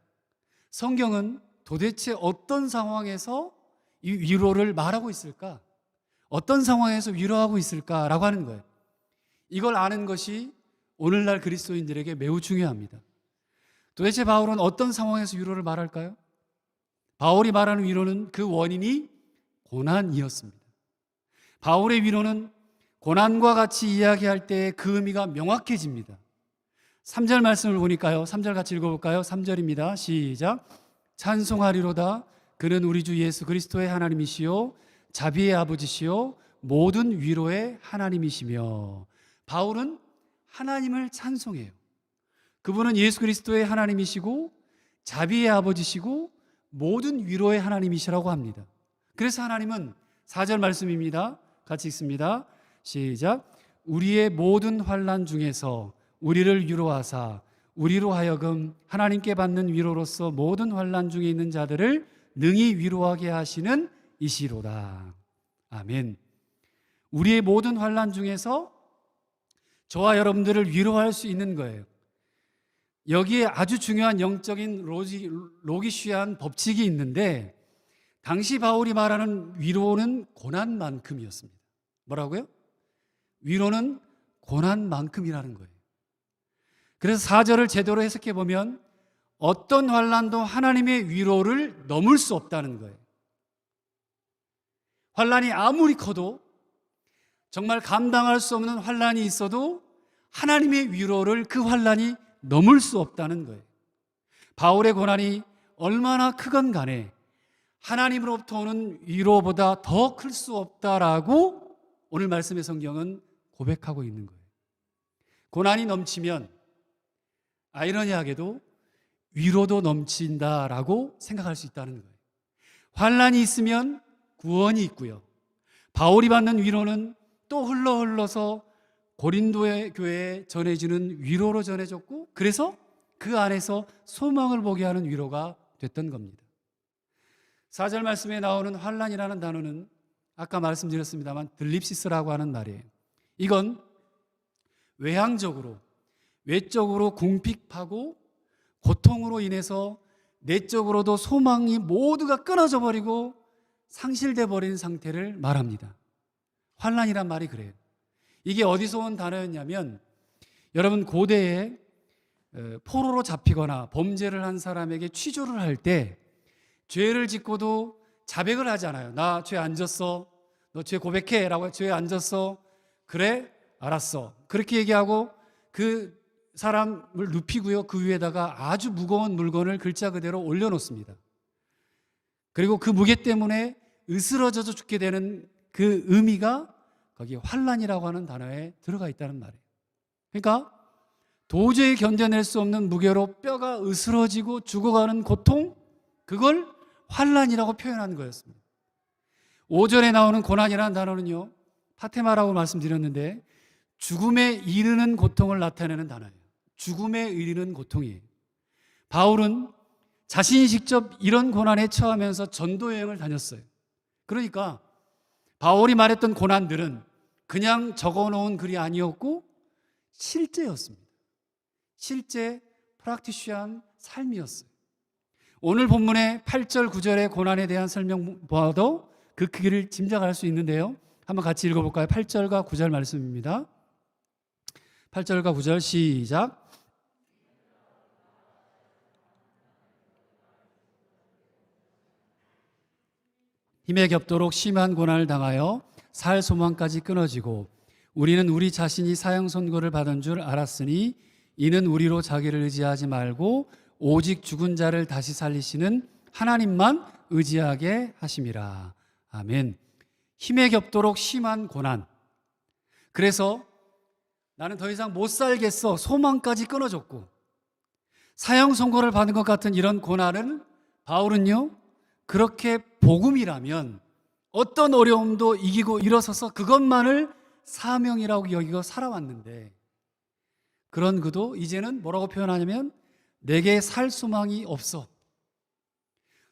성경은 도대체 어떤 상황에서 이 위로를 말하고 있을까? 어떤 상황에서 위로하고 있을까라고 하는 거예요. 이걸 아는 것이 오늘날 그리스도인들에게 매우 중요합니다. 도대체 바울은 어떤 상황에서 위로를 말할까요? 바울이 말하는 위로는 그 원인이 고난이었습니다. 바울의 위로는 고난과 같이 이야기할 때 그 의미가 명확해집니다. 3절 말씀을 보니까요, 3절 같이 읽어볼까요? 3절입니다. 시작. 찬송하리로다. 그는 우리 주 예수 그리스도의 하나님이시요 자비의 아버지시요 모든 위로의 하나님이시며. 바울은 하나님을 찬송해요. 그분은 예수 그리스도의 하나님이시고 자비의 아버지시고 모든 위로의 하나님이시라고 합니다. 그래서 하나님은 4절 말씀입니다. 같이 읽습니다. 시작. 우리의 모든 환난 중에서 우리를 위로하사 우리로 하여금 하나님께 받는 위로로서 모든 환난 중에 있는 자들을 능히 위로하게 하시는 이시로다. 아멘. 우리의 모든 환난 중에서 저와 여러분들을 위로할 수 있는 거예요. 여기에 아주 중요한 영적인 로기쉬한 법칙이 있는데, 당시 바울이 말하는 위로는 고난만큼이었습니다. 뭐라고요? 위로는 고난만큼이라는 거예요. 그래서 4절을 제대로 해석해 보면 어떤 환난도 하나님의 위로를 넘을 수 없다는 거예요. 환난이 아무리 커도, 정말 감당할 수 없는 환난이 있어도 하나님의 위로를 그 환난이 넘을 수 없다는 거예요. 바울의 고난이 얼마나 크건 간에 하나님으로부터 오는 위로보다 더 클 수 없다라고 오늘 말씀의 성경은 고백하고 있는 거예요. 고난이 넘치면 아이러니하게도 위로도 넘친다라고 생각할 수 있다는 거예요. 환난이 있으면 구원이 있고요, 바울이 받는 위로는 또 흘러서 고린도의 교회에 전해지는 위로로 전해졌고, 그래서 그 안에서 소망을 보게 하는 위로가 됐던 겁니다. 4절 말씀에 나오는 환난이라는 단어는 아까 말씀드렸습니다만 들립시스라고 하는 말이에요. 이건 외향적으로, 외적으로 궁핍하고 고통으로 인해서 내적으로도 소망이 모두가 끊어져 버리고 상실돼 버린 상태를 말합니다. 환난이란 말이 그래요. 이게 어디서 온 단어였냐면, 여러분 고대에 포로로 잡히거나 범죄를 한 사람에게 취조를 할 때 죄를 짓고도 자백을 하잖아요. 나 죄 안 졌어, 너 죄 고백해 라고. 죄 안 졌어, 그래 알았어, 그렇게 얘기하고 그 사람을 눕히고요, 그 위에다가 아주 무거운 물건을 글자 그대로 올려놓습니다. 그리고 그 무게 때문에 으스러져서 죽게 되는 그 의미가 거기 환난이라고 하는 단어에 들어가 있다는 말이에요. 그러니까 도저히 견뎌낼 수 없는 무게로 뼈가 으스러지고 죽어가는 고통, 그걸 환난이라고 표현한 거였습니다. 5절에 나오는 고난이라는 단어는요, 파테마라고 말씀드렸는데 죽음에 이르는 고통을 나타내는 단어예요. 죽음에 이르는 고통이에요. 바울은 자신이 직접 이런 고난에 처하면서 전도 여행을 다녔어요. 그러니까 바울이 말했던 고난들은 그냥 적어놓은 글이 아니었고 실제였습니다. 실제 프락티시한 삶이었어요. 오늘 본문의 8절 9절의 고난에 대한 설명 보아도 그 크기를 짐작할 수 있는데요, 한번 같이 읽어볼까요? 8절과 9절 말씀입니다. 8절과 9절 시작. 힘에 겹도록 심한 고난을 당하여 살 소망까지 끊어지고 우리는 우리 자신이 사형 선고를 받은 줄 알았으니 이는 우리로 자기를 의지하지 말고 오직 죽은 자를 다시 살리시는 하나님만 의지하게 하심이라. 아멘. 힘에 겹도록 심한 고난. 그래서 나는 더 이상 못 살겠어, 소망까지 끊어졌고 사형 선고를 받은 것 같은 이런 고난을 바울은요, 그렇게 복음이라면 어떤 어려움도 이기고 일어서서 그것만을 사명이라고 여기고 살아왔는데, 그런 그도 이제는 뭐라고 표현하냐면 내게 살 소망이 없어,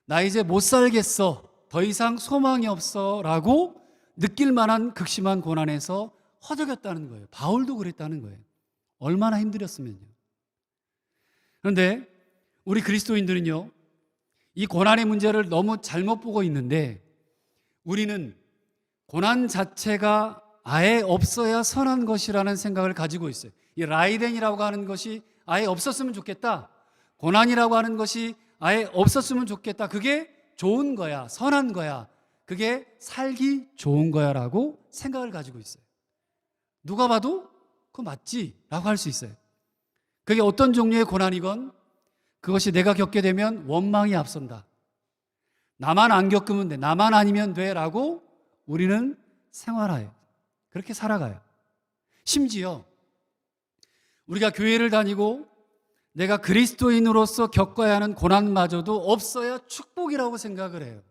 나 이제 못 살겠어, 더 이상 소망이 없어 라고 느낄 만한 극심한 고난에서 허덕였다는 거예요. 바울도 그랬다는 거예요. 얼마나 힘들었으면요. 그런데 우리 그리스도인들은요, 이 고난의 문제를 너무 잘못 보고 있는데 우리는 고난 자체가 아예 없어야 선한 것이라는 생각을 가지고 있어요. 이 라이덴이라고 하는 것이 아예 없었으면 좋겠다, 고난이라고 하는 것이 아예 없었으면 좋겠다, 그게 좋은 거야, 선한 거야, 그게 살기 좋은 거야 라고 생각을 가지고 있어요. 누가 봐도 그거 맞지 라고 할 수 있어요. 그게 어떤 종류의 고난이건 그것이 내가 겪게 되면 원망이 앞선다, 나만 안 겪으면 돼, 나만 아니면 돼 라고 우리는 생활해요. 그렇게 살아가요. 심지어 우리가 교회를 다니고 내가 그리스도인으로서 겪어야 하는 고난마저도 없어야 축복이라고 생각을 해요.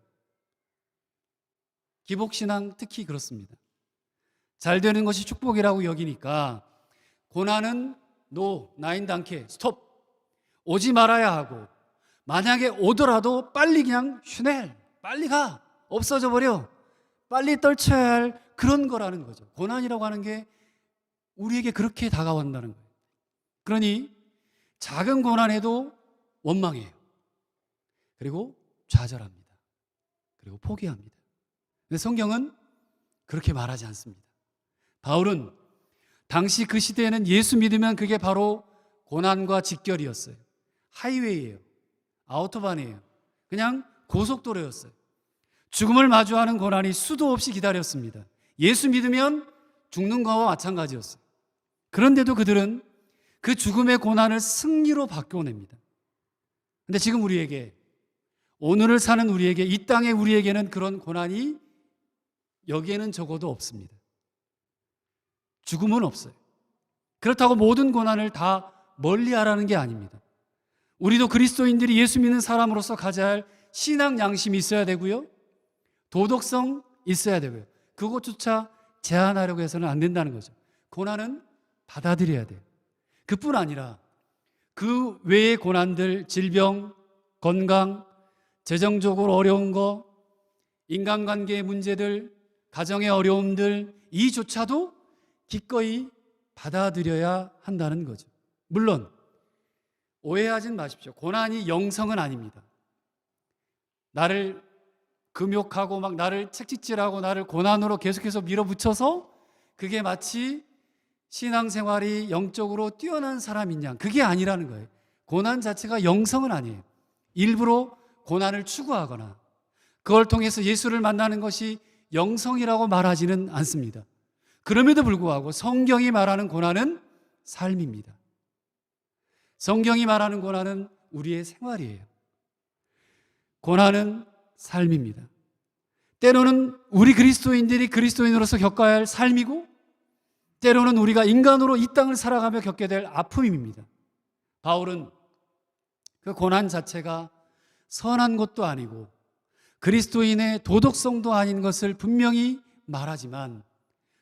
기복신앙 특히 그렇습니다. 잘 되는 것이 축복이라고 여기니까 고난은 노, 나인 단케, 스톱, 오지 말아야 하고, 만약에 오더라도 빨리 그냥 슈넬, 빨리 가, 없어져 버려, 빨리 떨쳐야 할 그런 거라는 거죠. 고난이라고 하는 게 우리에게 그렇게 다가온다는 거예요. 그러니 작은 고난에도 원망해요. 그리고 좌절합니다. 그리고 포기합니다. 근데 성경은 그렇게 말하지 않습니다. 바울은 당시 그 시대에는 예수 믿으면 그게 바로 고난과 직결이었어요. 하이웨이예요. 아우토반이에요. 그냥 고속도로였어요. 죽음을 마주하는 고난이 수도 없이 기다렸습니다. 예수 믿으면 죽는 거와 마찬가지였어요. 그런데도 그들은 그 죽음의 고난을 승리로 바꿔냅니다. 근데 지금 우리에게, 오늘을 사는 우리에게, 이 땅의 우리에게는 그런 고난이 여기에는 적어도 없습니다. 죽음은 없어요. 그렇다고 모든 고난을 다 멀리하라는 게 아닙니다. 우리도 그리스도인들이 예수 믿는 사람으로서 가져야 할 신앙 양심이 있어야 되고요, 도덕성 있어야 되고요. 그것조차 제한하려고 해서는 안 된다는 거죠. 고난은 받아들여야 돼요. 그뿐 아니라 그 외의 고난들, 질병, 건강, 재정적으로 어려운 거, 인간관계의 문제들, 가정의 어려움들, 이조차도 기꺼이 받아들여야 한다는 거죠. 물론 오해하진 마십시오. 고난이 영성은 아닙니다. 나를 금욕하고 막 나를 책찍질하고 나를 고난으로 계속해서 밀어붙여서 그게 마치 신앙생활이 영적으로 뛰어난 사람인 양, 그게 아니라는 거예요. 고난 자체가 영성은 아니에요. 일부러 고난을 추구하거나 그걸 통해서 예수를 만나는 것이 영성이라고 말하지는 않습니다. 그럼에도 불구하고 성경이 말하는 고난은 삶입니다. 성경이 말하는 고난은 우리의 생활이에요. 고난은 삶입니다. 때로는 우리 그리스도인들이 그리스도인으로서 겪어야 할 삶이고, 때로는 우리가 인간으로 이 땅을 살아가며 겪게 될 아픔입니다. 바울은 그 고난 자체가 선한 것도 아니고 그리스도인의 도덕성도 아닌 것을 분명히 말하지만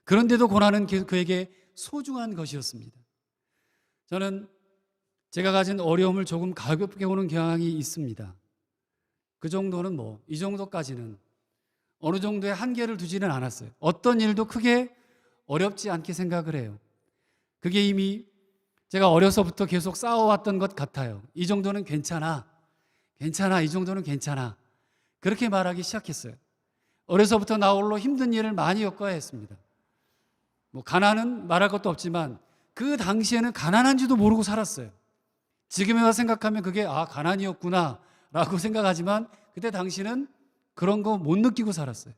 그런데도 고난은 그에게 소중한 것이었습니다. 저는 제가 가진 어려움을 조금 가볍게 보는 경향이 있습니다. 그 정도는 이 정도까지는 어느 정도의 한계를 두지는 않았어요. 어떤 일도 크게 어렵지 않게 생각을 해요. 그게 이미 제가 어려서부터 계속 쌓아왔던 것 같아요. 이 정도는 괜찮아. 이 정도는 괜찮아. 그렇게 말하기 시작했어요. 어려서부터 나 홀로 힘든 일을 많이 겪어야 했습니다. 가난은 말할 것도 없지만 그 당시에는 가난한지도 모르고 살았어요. 지금에 와서 생각하면 그게 가난이었구나 라고 생각하지만 그때 당시는 그런 거 못 느끼고 살았어요.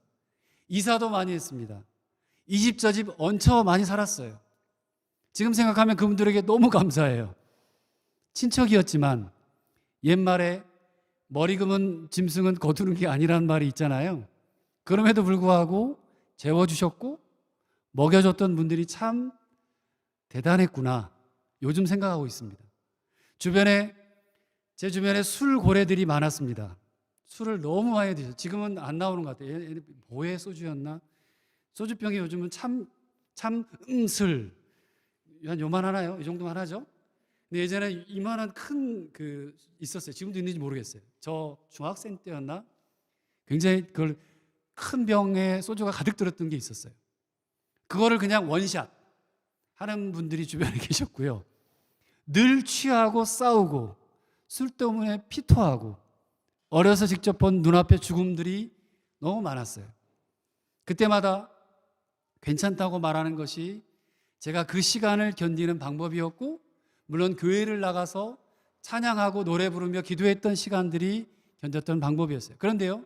이사도 많이 했습니다. 이 집 저 집 얹혀 많이 살았어요. 지금 생각하면 그분들에게 너무 감사해요. 친척이었지만 옛말에 머리 금은 짐승은 거두는 게 아니라는 말이 있잖아요. 그럼에도 불구하고 재워주셨고 먹여줬던 분들이 참 대단했구나 요즘 생각하고 있습니다. 제 주변에 술 고래들이 많았습니다. 술을 너무 많이 드셔. 지금은 안 나오는 것 같아요. 보혜 소주였나? 소주병이 요즘은 참술 한 요만하나요? 이 정도만 하죠. 근데 예전에 이만한 큰 있었어요. 지금도 있는지 모르겠어요. 저 중학생 때였나? 굉장히 그걸 큰 병에 소주가 가득 들었던 게 있었어요. 그거를 그냥 원샷 하는 분들이 주변에 계셨고요. 늘 취하고 싸우고 술 때문에 피토하고 어려서 직접 본 눈앞의 죽음들이 너무 많았어요. 그때마다 괜찮다고 말하는 것이 제가 그 시간을 견디는 방법이었고 물론 교회를 나가서 찬양하고 노래 부르며 기도했던 시간들이 견뎠던 방법이었어요. 그런데요,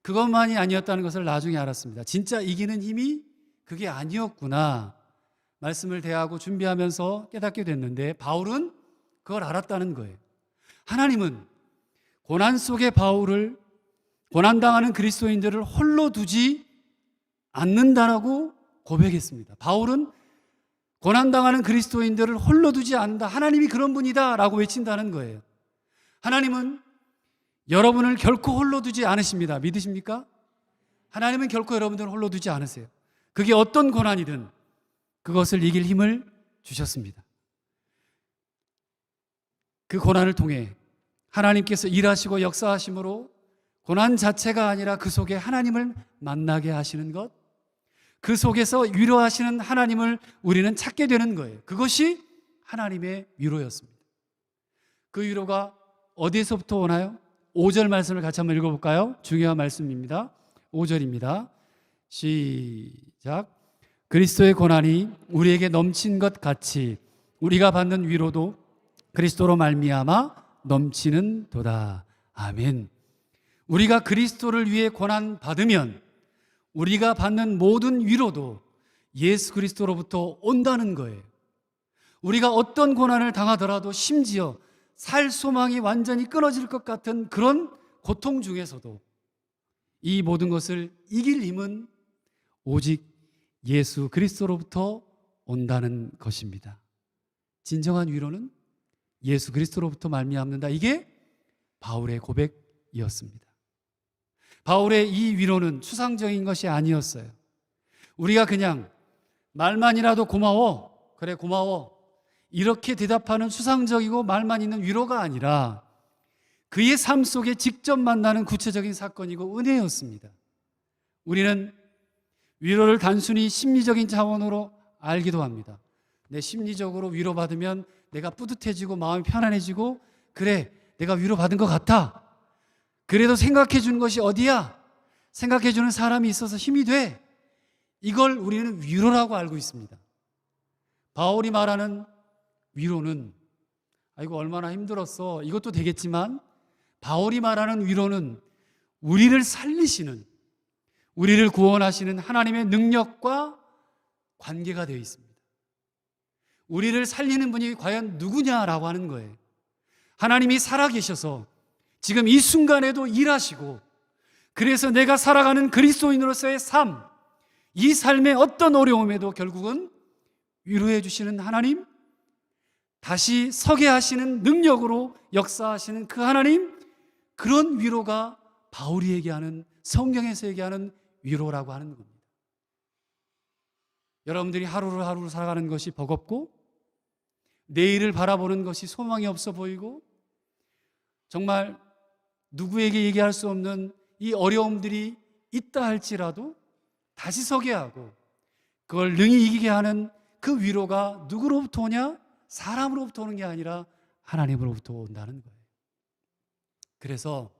그것만이 아니었다는 것을 나중에 알았습니다. 진짜 이기는 힘이 그게 아니었구나 말씀을 대하고 준비하면서 깨닫게 됐는데 바울은 그걸 알았다는 거예요. 하나님은 고난 속의 바울을 고난당하는 그리스도인들을 홀로 두지 않는다라고 고백했습니다. 바울은 고난당하는 그리스도인들을 홀로 두지 않는다. 하나님이 그런 분이다 라고 외친다는 거예요. 하나님은 여러분을 결코 홀로 두지 않으십니다. 믿으십니까? 하나님은 결코 여러분들을 홀로 두지 않으세요. 그게 어떤 고난이든 그것을 이길 힘을 주셨습니다. 그 고난을 통해 하나님께서 일하시고 역사하심으로 고난 자체가 아니라 그 속에 하나님을 만나게 하시는 것, 그 속에서 위로하시는 하나님을 우리는 찾게 되는 거예요. 그것이 하나님의 위로였습니다. 그 위로가 어디에서부터 오나요? 5절 말씀을 같이 한번 읽어볼까요? 중요한 말씀입니다. 5절입니다. 시작. 그리스도의 고난이 우리에게 넘친 것 같이 우리가 받는 위로도 그리스도로 말미암아 넘치는 도다. 아멘. 우리가 그리스도를 위해 고난 받으면 우리가 받는 모든 위로도 예수 그리스도로부터 온다는 거예요. 우리가 어떤 고난을 당하더라도 심지어 살 소망이 완전히 끊어질 것 같은 그런 고통 중에서도 이 모든 것을 이길 힘은 오직 예수 그리스도로부터 온다는 것입니다. 진정한 위로는 예수 그리스도로부터 말미암는다. 이게 바울의 고백이었습니다. 바울의 이 위로는 추상적인 것이 아니었어요. 우리가 그냥 말만이라도 고마워, 그래 고마워 이렇게 대답하는 추상적이고 말만 있는 위로가 아니라 그의 삶 속에 직접 만나는 구체적인 사건이고 은혜였습니다. 우리는 위로를 단순히 심리적인 차원으로 알기도 합니다. 내 심리적으로 위로받으면 내가 뿌듯해지고 마음이 편안해지고 그래 내가 위로받은 것 같아. 그래도 생각해 주는 것이 어디야? 생각해 주는 사람이 있어서 힘이 돼. 이걸 우리는 위로라고 알고 있습니다. 바울이 말하는 위로는 아이고 얼마나 힘들었어 이것도 되겠지만 바울이 말하는 위로는 우리를 살리시는 우리를 구원하시는 하나님의 능력과 관계가 되어 있습니다. 우리를 살리는 분이 과연 누구냐라고 하는 거예요. 하나님이 살아계셔서 지금 이 순간에도 일하시고 그래서 내가 살아가는 그리스도인으로서의 삶, 이 삶의 어떤 어려움에도 결국은 위로해 주시는 하나님, 다시 서게 하시는 능력으로 역사하시는 그 하나님, 그런 위로가 바울이 얘기하는, 성경에서 얘기하는 위로라고 하는 겁니다. 여러분들이 하루를 살아가는 것이 버겁고 내일을 바라보는 것이 소망이 없어 보이고 정말 누구에게 얘기할 수 없는 이 어려움들이 있다 할지라도 다시 서게 하고 그걸 능히 이기게 하는 그 위로가 누구로부터 오냐? 사람으로부터 오는 게 아니라 하나님으로부터 온다는 거예요. 그래서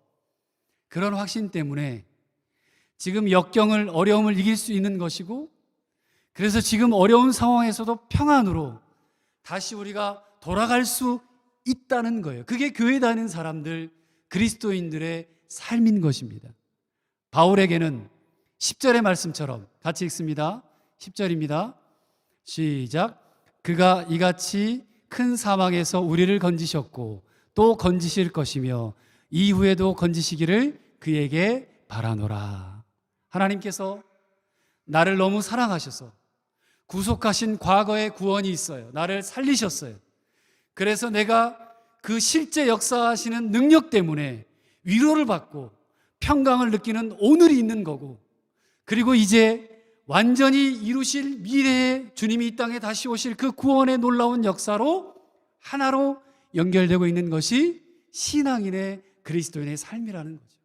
그런 확신 때문에 지금 역경을, 어려움을 이길 수 있는 것이고, 그래서 지금 어려운 상황에서도 평안으로 다시 우리가 돌아갈 수 있다는 거예요. 그게 교회 다니는 사람들, 그리스도인들의 삶인 것입니다. 바울에게는 10절의 말씀처럼 같이 읽습니다. 10절입니다. 시작. 그가 이같이 큰 사망에서 우리를 건지셨고 또 건지실 것이며 이후에도 건지시기를 그에게 바라노라. 하나님께서 나를 너무 사랑하셔서 구속하신 과거의 구원이 있어요. 나를 살리셨어요. 그래서 내가 그 실제 역사하시는 능력 때문에 위로를 받고 평강을 느끼는 오늘이 있는 거고, 그리고 이제 완전히 이루실 미래에 주님이 이 땅에 다시 오실 그 구원의 놀라운 역사로 하나로 연결되고 있는 것이 신앙인의, 그리스도인의 삶이라는 거죠.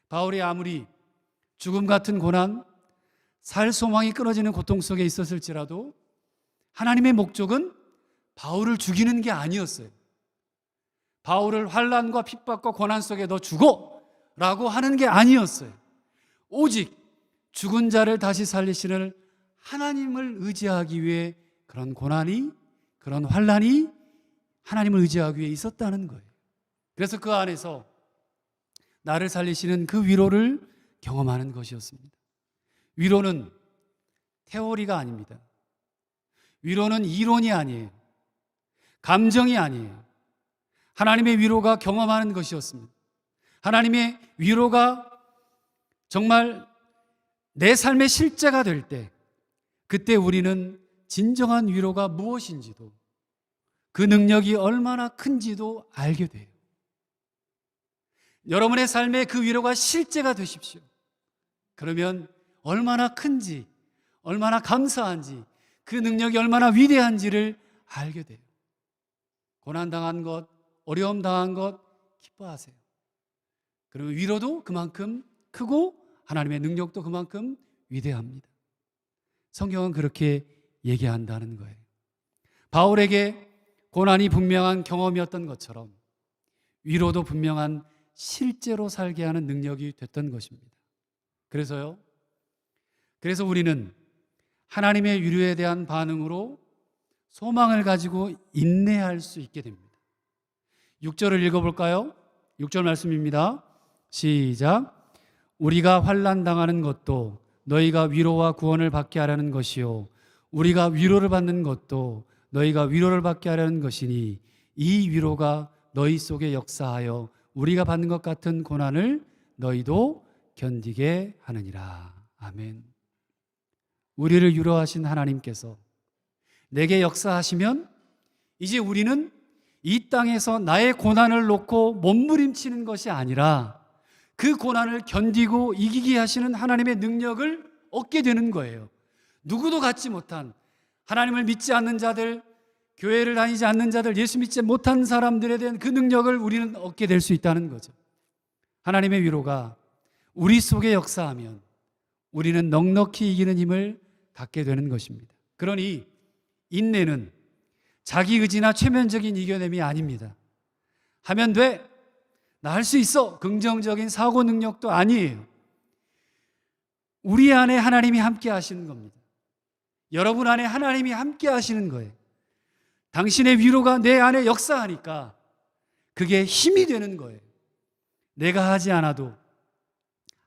바울이 아무리 죽음 같은 고난, 살 소망이 끊어지는 고통 속에 있었을지라도 하나님의 목적은 바울을 죽이는 게 아니었어요. 바울을 환난과 핍박과 고난 속에 너 죽어! 라고 하는 게 아니었어요. 오직 죽은 자를 다시 살리시는 하나님을 의지하기 위해 그런 고난이, 그런 환난이 하나님을 의지하기 위해 있었다는 거예요. 그래서 그 안에서 나를 살리시는 그 위로를 경험하는 것이었습니다. 위로는 테오리가 아닙니다. 위로는 이론이 아니에요. 감정이 아니에요. 하나님의 위로가 경험하는 것이었습니다. 하나님의 위로가 정말 내 삶의 실제가 될 때, 그때 우리는 진정한 위로가 무엇인지도, 그 능력이 얼마나 큰지도 알게 돼요. 여러분의 삶에 그 위로가 실제가 되십시오. 그러면 얼마나 큰지, 얼마나 감사한지, 그 능력이 얼마나 위대한지를 알게 돼요. 고난당한 것, 어려움 당한 것 기뻐하세요. 그러면 위로도 그만큼 크고 하나님의 능력도 그만큼 위대합니다. 성경은 그렇게 얘기한다는 거예요. 바울에게 고난이 분명한 경험이었던 것처럼 위로도 분명한 실제로 살게 하는 능력이 됐던 것입니다. 그래서 우리는 하나님의 위로에 대한 반응으로 소망을 가지고 인내할 수 있게 됩니다. 6절을 읽어볼까요? 6절 말씀입니다. 시작. 우리가 환난 당하는 것도 너희가 위로와 구원을 받게 하려는 것이요 우리가 위로를 받는 것도 너희가 위로를 받게 하려는 것이니 이 위로가 너희 속에 역사하여 우리가 받는 것 같은 고난을 너희도 견디게 하느니라. 아멘. 우리를 위로하신 하나님께서 내게 역사하시면 이제 우리는 이 땅에서 나의 고난을 놓고 몸부림치는 것이 아니라 그 고난을 견디고 이기게 하시는 하나님의 능력을 얻게 되는 거예요. 누구도 갖지 못한, 하나님을 믿지 않는 자들, 교회를 다니지 않는 자들, 예수 믿지 못한 사람들에 대한 그 능력을 우리는 얻게 될 수 있다는 거죠. 하나님의 위로가 우리 속에 역사하면 우리는 넉넉히 이기는 힘을 갖게 되는 것입니다. 그러니 인내는 자기 의지나 최면적인 이겨냄이 아닙니다. 하면 돼, 나 할 수 있어, 긍정적인 사고 능력도 아니에요. 우리 안에 하나님이 함께 하시는 겁니다. 여러분 안에 하나님이 함께 하시는 거예요. 당신의 위로가 내 안에 역사하니까 그게 힘이 되는 거예요. 내가 하지 않아도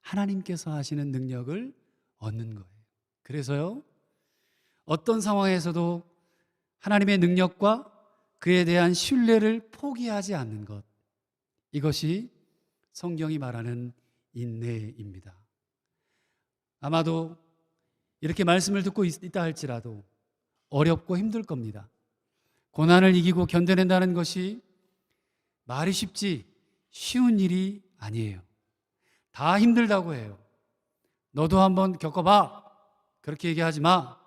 하나님께서 하시는 능력을 얻는 거예요. 그래서요, 어떤 상황에서도 하나님의 능력과 그에 대한 신뢰를 포기하지 않는 것, 이것이 성경이 말하는 인내입니다. 아마도 이렇게 말씀을 듣고 있다 할지라도 어렵고 힘들 겁니다. 고난을 이기고 견뎌낸다는 것이 말이 쉽지 쉬운 일이 아니에요. 다 힘들다고 해요. 너도 한번 겪어봐. 그렇게 얘기하지 마.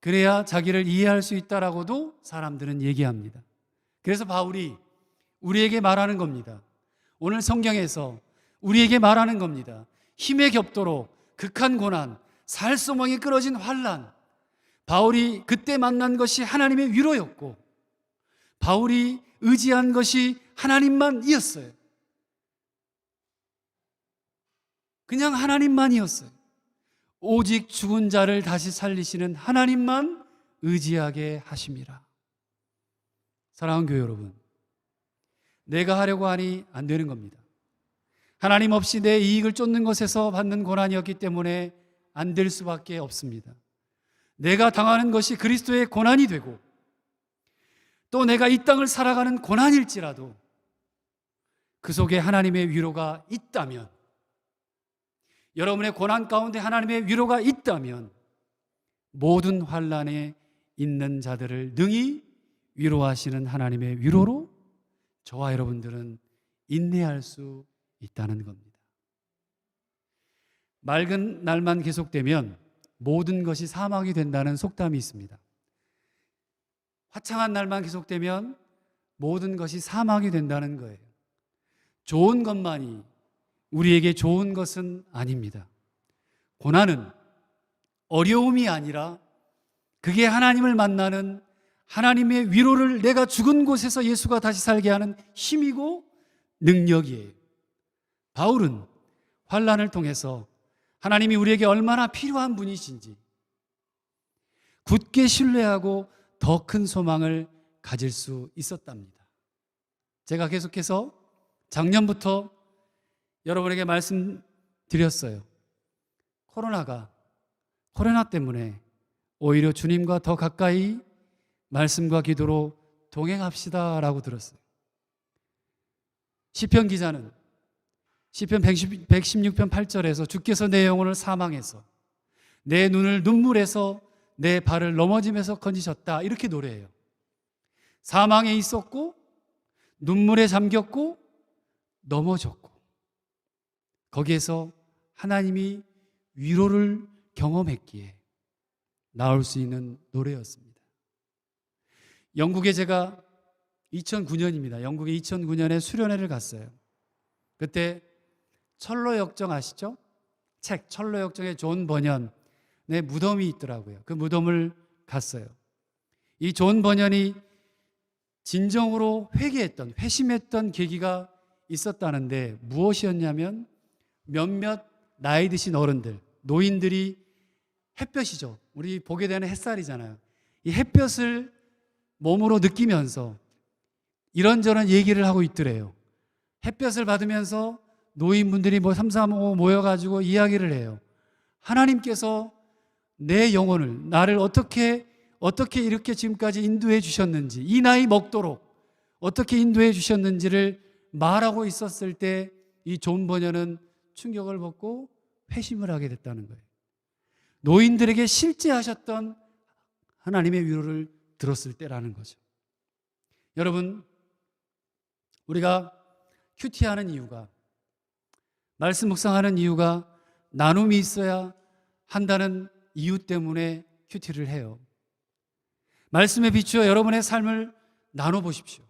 그래야 자기를 이해할 수 있다라고도 사람들은 얘기합니다. 그래서 바울이 우리에게 말하는 겁니다. 오늘 성경에서 우리에게 말하는 겁니다. 힘에 겹도록 극한 고난, 살소망이 끊어진 환난. 바울이 그때 만난 것이 하나님의 위로였고 바울이 의지한 것이 하나님만이었어요. 그냥 하나님만이었어요. 오직 죽은 자를 다시 살리시는 하나님만 의지하게 하심이라. 사랑하는 교회 여러분, 내가 하려고 하니 안 되는 겁니다. 하나님 없이 내 이익을 쫓는 것에서 받는 고난이었기 때문에 안 될 수밖에 없습니다. 내가 당하는 것이 그리스도의 고난이 되고 또 내가 이 땅을 살아가는 고난일지라도 그 속에 하나님의 위로가 있다면, 여러분의 고난 가운데 하나님의 위로가 있다면 모든 환난에 있는 자들을 능히 위로하시는 하나님의 위로로 저와 여러분들은 인내할 수 있다는 겁니다. 맑은 날만 계속되면 모든 것이 사막이 된다는 속담이 있습니다. 화창한 날만 계속되면 모든 것이 사막이 된다는 거예요. 좋은 것만이 우리에게 좋은 것은 아닙니다. 고난은 어려움이 아니라 그게 하나님을 만나는 하나님의 위로를 내가 죽은 곳에서 예수가 다시 살게 하는 힘이고 능력이에요. 바울은 환난을 통해서 하나님이 우리에게 얼마나 필요한 분이신지 굳게 신뢰하고 더 큰 소망을 가질 수 있었답니다. 제가 계속해서 작년부터 여러분에게 말씀드렸어요. 코로나 때문에 오히려 주님과 더 가까이 말씀과 기도로 동행합시다라고 들었어요. 시편 기자는 시편 116편 8절에서 주께서 내 영혼을 사망해서 내 눈을 눈물에서 내 발을 넘어짐에서 건지셨다, 이렇게 노래해요. 사망에 있었고 눈물에 잠겼고 넘어졌고 거기에서 하나님이 위로를 경험했기에 나올 수 있는 노래였습니다. 영국에 제가 2009년입니다. 영국에 2009년에 수련회를 갔어요. 그때 철로 역정 아시죠? 책 철로 역정의 존 버년의 무덤이 있더라고요. 그 무덤을 갔어요. 이 존 버년이 진정으로 회심했던 계기가 있었다는데 무엇이었냐면 몇몇 나이 드신 어른들, 노인들이 햇볕이죠. 우리 보게 되는 햇살이잖아요. 이 햇볕을 몸으로 느끼면서 이런저런 얘기를 하고 있더래요. 햇볕을 받으면서 노인분들이 3, 4, 5 모여가지고 이야기를 해요. 하나님께서 내 영혼을, 나를 어떻게 이렇게 지금까지 인도해 주셨는지, 이 나이 먹도록 어떻게 인도해 주셨는지를 말하고 있었을 때 이 존 버년은 충격을 받고 회심을 하게 됐다는 거예요. 노인들에게 실제 하셨던 하나님의 위로를 들었을 때라는 거죠. 여러분, 우리가 큐티하는 이유가, 말씀 묵상하는 이유가 나눔이 있어야 한다는 이유 때문에 큐티를 해요. 말씀에 비추어 여러분의 삶을 나눠보십시오.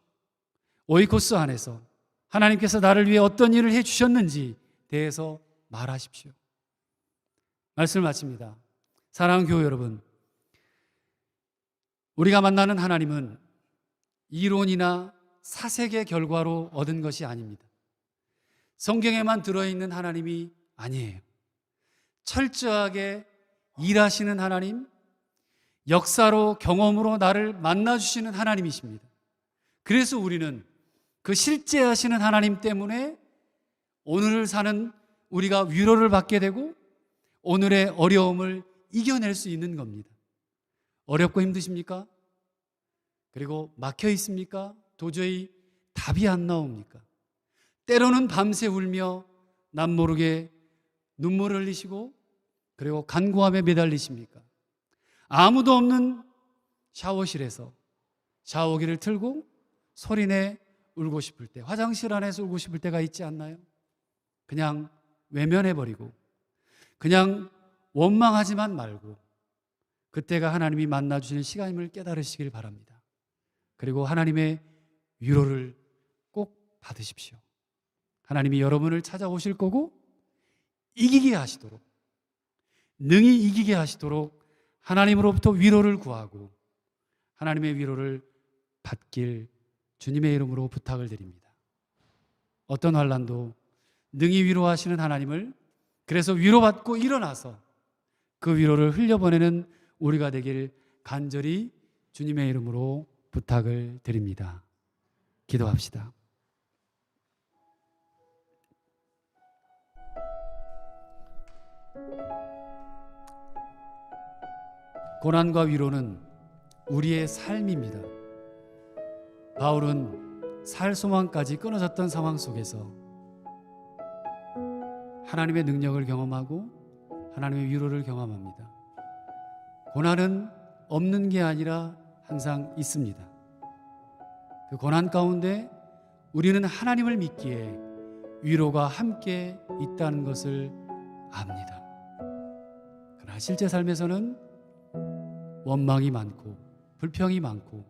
오이코스 안에서 하나님께서 나를 위해 어떤 일을 해주셨는지 대해서 말하십시오. 말씀을 마칩니다. 사랑하는 교회 여러분, 우리가 만나는 하나님은 이론이나 사색의 결과로 얻은 것이 아닙니다. 성경에만 들어있는 하나님이 아니에요. 철저하게 일하시는 하나님, 역사로 경험으로 나를 만나주시는 하나님이십니다. 그래서 우리는 그 실제 하시는 하나님 때문에 오늘을 사는 우리가 위로를 받게 되고 오늘의 어려움을 이겨낼 수 있는 겁니다. 어렵고 힘드십니까? 그리고 막혀 있습니까? 도저히 답이 안 나옵니까? 때로는 밤새 울며 남모르게 눈물을 흘리시고 그리고 간구함에 매달리십니까? 아무도 없는 샤워실에서 샤워기를 틀고 소리내 울고 싶을 때, 화장실 안에서 울고 싶을 때가 있지 않나요? 그냥 외면해버리고 그냥 원망하지만 말고 그때가 하나님이 만나주시는 시간임을 깨달으시길 바랍니다. 그리고 하나님의 위로를 꼭 받으십시오. 하나님이 여러분을 찾아오실 거고 이기게 하시도록, 능히 이기게 하시도록 하나님으로부터 위로를 구하고 하나님의 위로를 받길 주님의 이름으로 부탁을 드립니다. 어떤 환난도 능히 위로하시는 하나님을, 그래서 위로받고 일어나서 그 위로를 흘려보내는 우리가 되길 간절히 주님의 이름으로 부탁을 드립니다. 기도합시다. 고난과 위로는 우리의 삶입니다. 바울은 살 소망까지 끊어졌던 상황 속에서 하나님의 능력을 경험하고 하나님의 위로를 경험합니다. 고난은 없는 게 아니라 항상 있습니다. 그 고난 가운데 우리는 하나님을 믿기에 위로가 함께 있다는 것을 압니다. 그러나 실제 삶에서는 원망이 많고 불평이 많고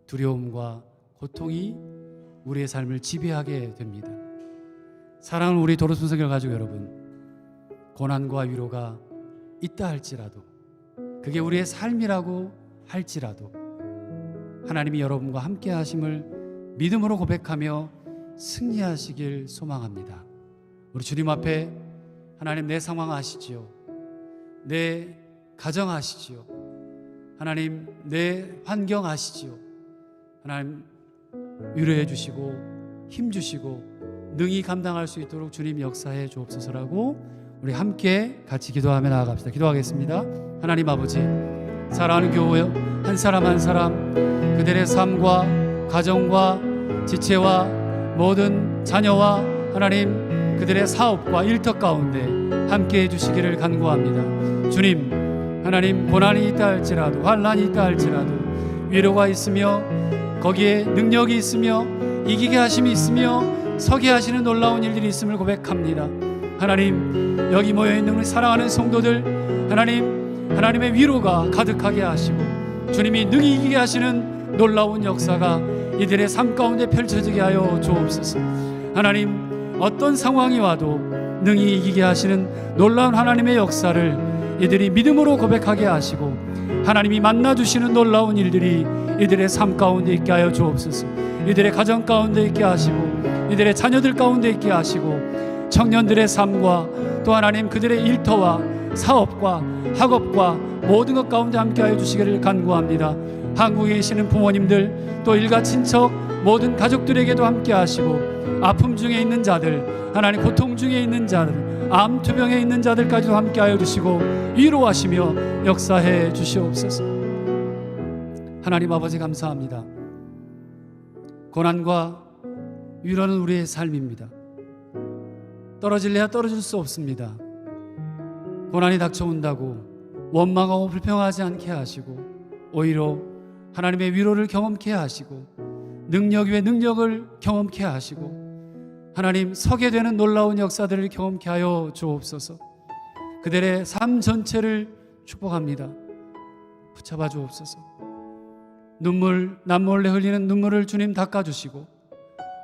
두려움과 고통이 우리의 삶을 지배하게 됩니다. 사랑하는 우리 도로순서교 가족 여러분, 고난과 위로가 있다 할지라도, 그게 우리의 삶이라고 할지라도 하나님이 여러분과 함께 하심을 믿음으로 고백하며 승리하시길 소망합니다. 우리 주님 앞에 하나님, 내 상황 아시지요? 내 가정 아시지요? 하나님, 내 환경 아시지요? 하나님, 위로해 주시고 힘 주시고 능히 감당할 수 있도록 주님 역사해 주옵소서라고 우리 함께 같이 기도하며 나아갑시다. 기도하겠습니다. 하나님 아버지, 사랑하는 교회 한 사람 한 사람 그들의 삶과 가정과 지체와 모든 자녀와 하나님 그들의 사업과 일터 가운데 함께 해주시기를 간구합니다. 주님, 하나님, 고난이 있다 할지라도, 환난이 있다 할지라도 위로가 있으며 거기에 능력이 있으며 이기게 하심이 있으며 서게 하시는 놀라운 일들이 있음을 고백합니다. 하나님, 여기 모여있는 우리 사랑하는 성도들, 하나님의 위로가 가득하게 하시고 주님이 능히 이기게 하시는 놀라운 역사가 이들의 삶 가운데 펼쳐지게 하여 주옵소서. 하나님, 어떤 상황이 와도 능히 이기게 하시는 놀라운 하나님의 역사를 이들이 믿음으로 고백하게 하시고 하나님이 만나주시는 놀라운 일들이 이들의 삶 가운데 있게 하여 주옵소서. 이들의 가정 가운데 있게 하시고 이들의 자녀들 가운데 있게 하시고 청년들의 삶과 또 하나님 그들의 일터와 사업과 학업과 모든 것 가운데 함께하여 주시기를 간구합니다. 한국에 계시는 부모님들 또 일가 친척 모든 가족들에게도 함께하시고 아픔 중에 있는 자들, 하나님 고통 중에 있는 자들, 암 투병에 있는 자들까지도 함께하여 주시고 위로하시며 역사해 주시옵소서. 하나님 아버지, 감사합니다. 고난과 위로는 우리의 삶입니다. 떨어질래야 떨어질 수 없습니다. 고난이 닥쳐온다고 원망하고 불평하지 않게 하시고 오히려 하나님의 위로를 경험케 하시고 능력 위에 능력을 경험케 하시고 하나님 서게 되는 놀라운 역사들을 경험케 하여 주옵소서. 그들의 삶 전체를 축복합니다. 붙잡아 주옵소서. 눈물 남몰래 흘리는 눈물을 주님 닦아주시고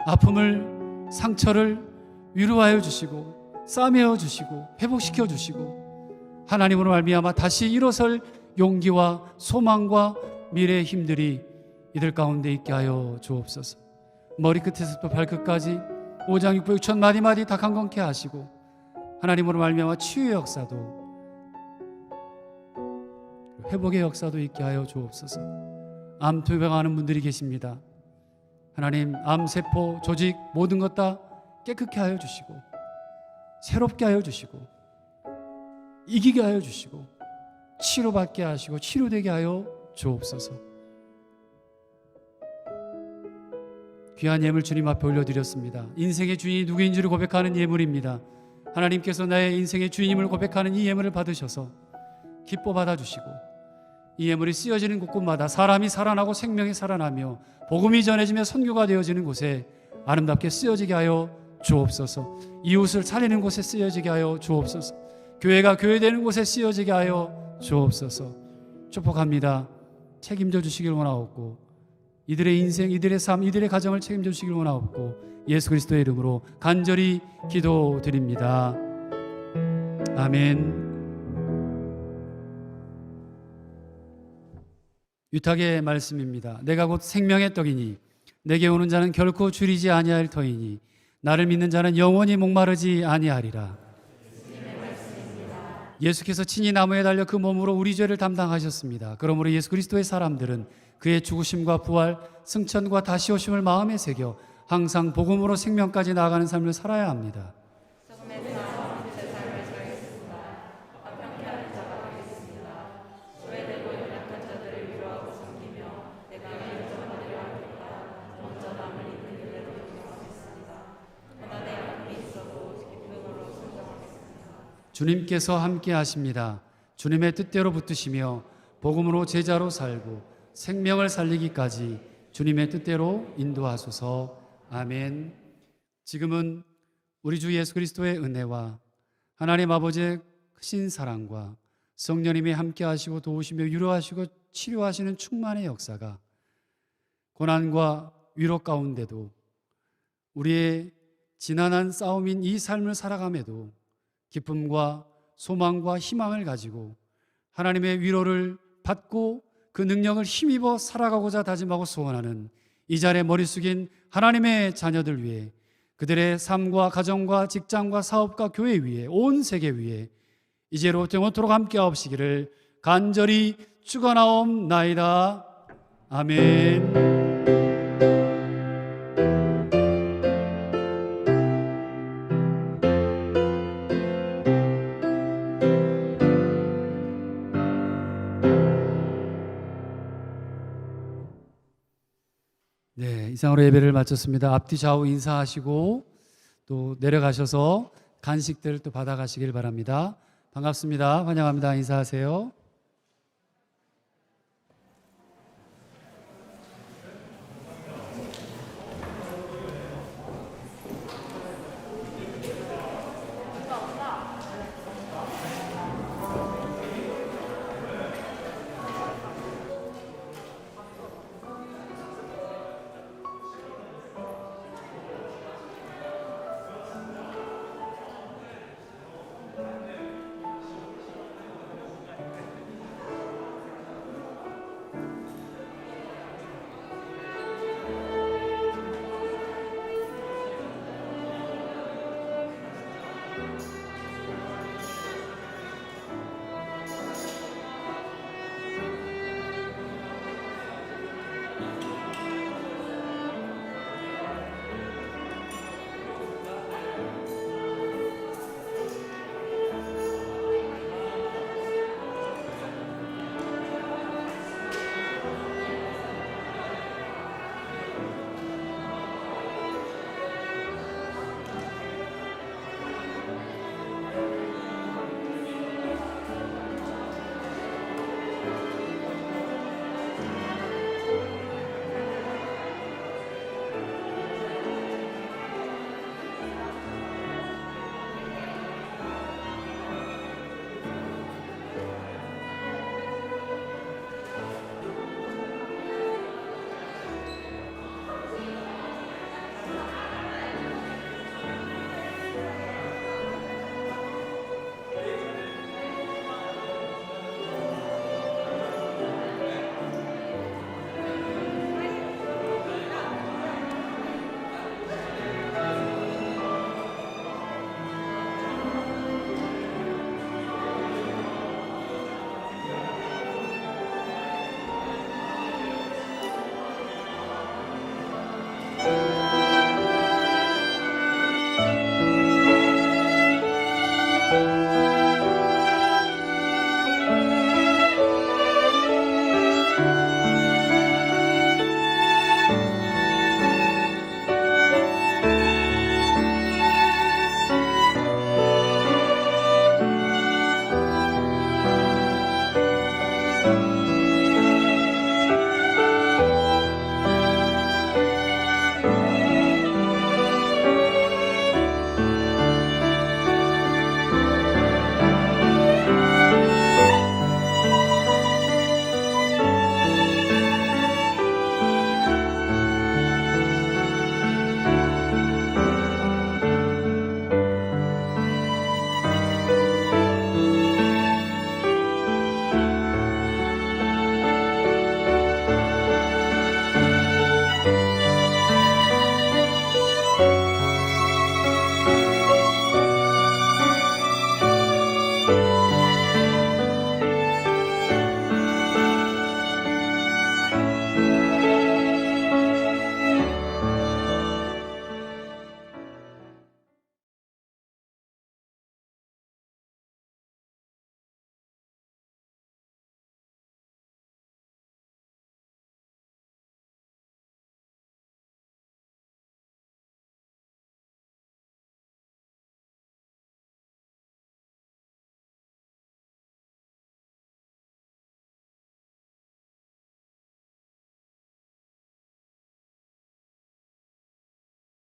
아픔을 상처를 위로하여 주시고 싸매어 주시고 회복시켜 주시고 하나님으로 말미암아 다시 일어설 용기와 소망과 미래의 힘들이 이들 가운데 있게 하여 주옵소서. 머리끝에서부터 발끝까지 오장 육부 육천 마디마디 다 강건케 하시고 하나님으로 말미암아 치유의 역사도 회복의 역사도 있게 하여 주옵소서. 암 투병하는 분들이 계십니다. 하나님, 암세포 조직 모든 것 다 깨끗게 하여 주시고 새롭게 하여 주시고 이기게 하여 주시고 치료받게 하시고 치료되게 하여 주옵소서. 귀한 예물 주님 앞에 올려드렸습니다. 인생의 주인이 누구인지를 고백하는 예물입니다. 하나님께서 나의 인생의 주인임을 고백하는 이 예물을 받으셔서 기뻐 받아주시고 이 예물이 쓰여지는 곳곳마다 사람이 살아나고 생명이 살아나며 복음이 전해지며 선교가 되어지는 곳에 아름답게 쓰여지게 하여 주옵소서. 이웃을 살리는 곳에 쓰여지게 하여 주옵소서. 교회가 교회되는 곳에 쓰여지게 하여 주옵소서. 축복합니다. 책임져 주시길 원하옵고 이들의 인생, 이들의 삶, 이들의 가정을 책임져 주시길 원하옵고 예수 그리스도의 이름으로 간절히 기도드립니다. 아멘. 유탁의 말씀입니다. 내가 곧 생명의 떡이니 내게 오는 자는 결코 줄이지 아니할 터이니 나를 믿는 자는 영원히 목마르지 아니하리라. 예수께서 친히 나무에 달려 그 몸으로 우리 죄를 담당하셨습니다. 그러므로 예수 그리스도의 사람들은 그의 죽으심과 부활, 승천과 다시 오심을 마음에 새겨 항상 복음으로 생명까지 나아가는 삶을 살아야 합니다. 주님께서 함께 하십니다. 주님의 뜻대로 붙드시며 복음으로 제자로 살고 생명을 살리기까지 주님의 뜻대로 인도하소서. 아멘. 지금은 우리 주 예수 그리스도의 은혜와 하나님 아버지의 크신 사랑과 성령님이 함께 하시고 도우시며 위로하시고 치료하시는 충만의 역사가 고난과 위로 가운데도 우리의 지난한 싸움인 이 삶을 살아감에도 기쁨과 소망과 희망을 가지고 하나님의 위로를 받고 그 능력을 힘입어 살아가고자 다짐하고 소원하는 이 자리에 머리 숙인 하나님의 자녀들 위해 그들의 삶과 가정과 직장과 사업과 교회 위에 온 세계 위에 이제로 영원토록 함께 하옵시기를 간절히 축원하옵나이다. 아멘. 네, 이상으로 예배를 마쳤습니다. 앞뒤 좌우 인사하시고 또 내려가셔서 간식들 또 받아가시길 바랍니다. 반갑습니다. 환영합니다. 인사하세요.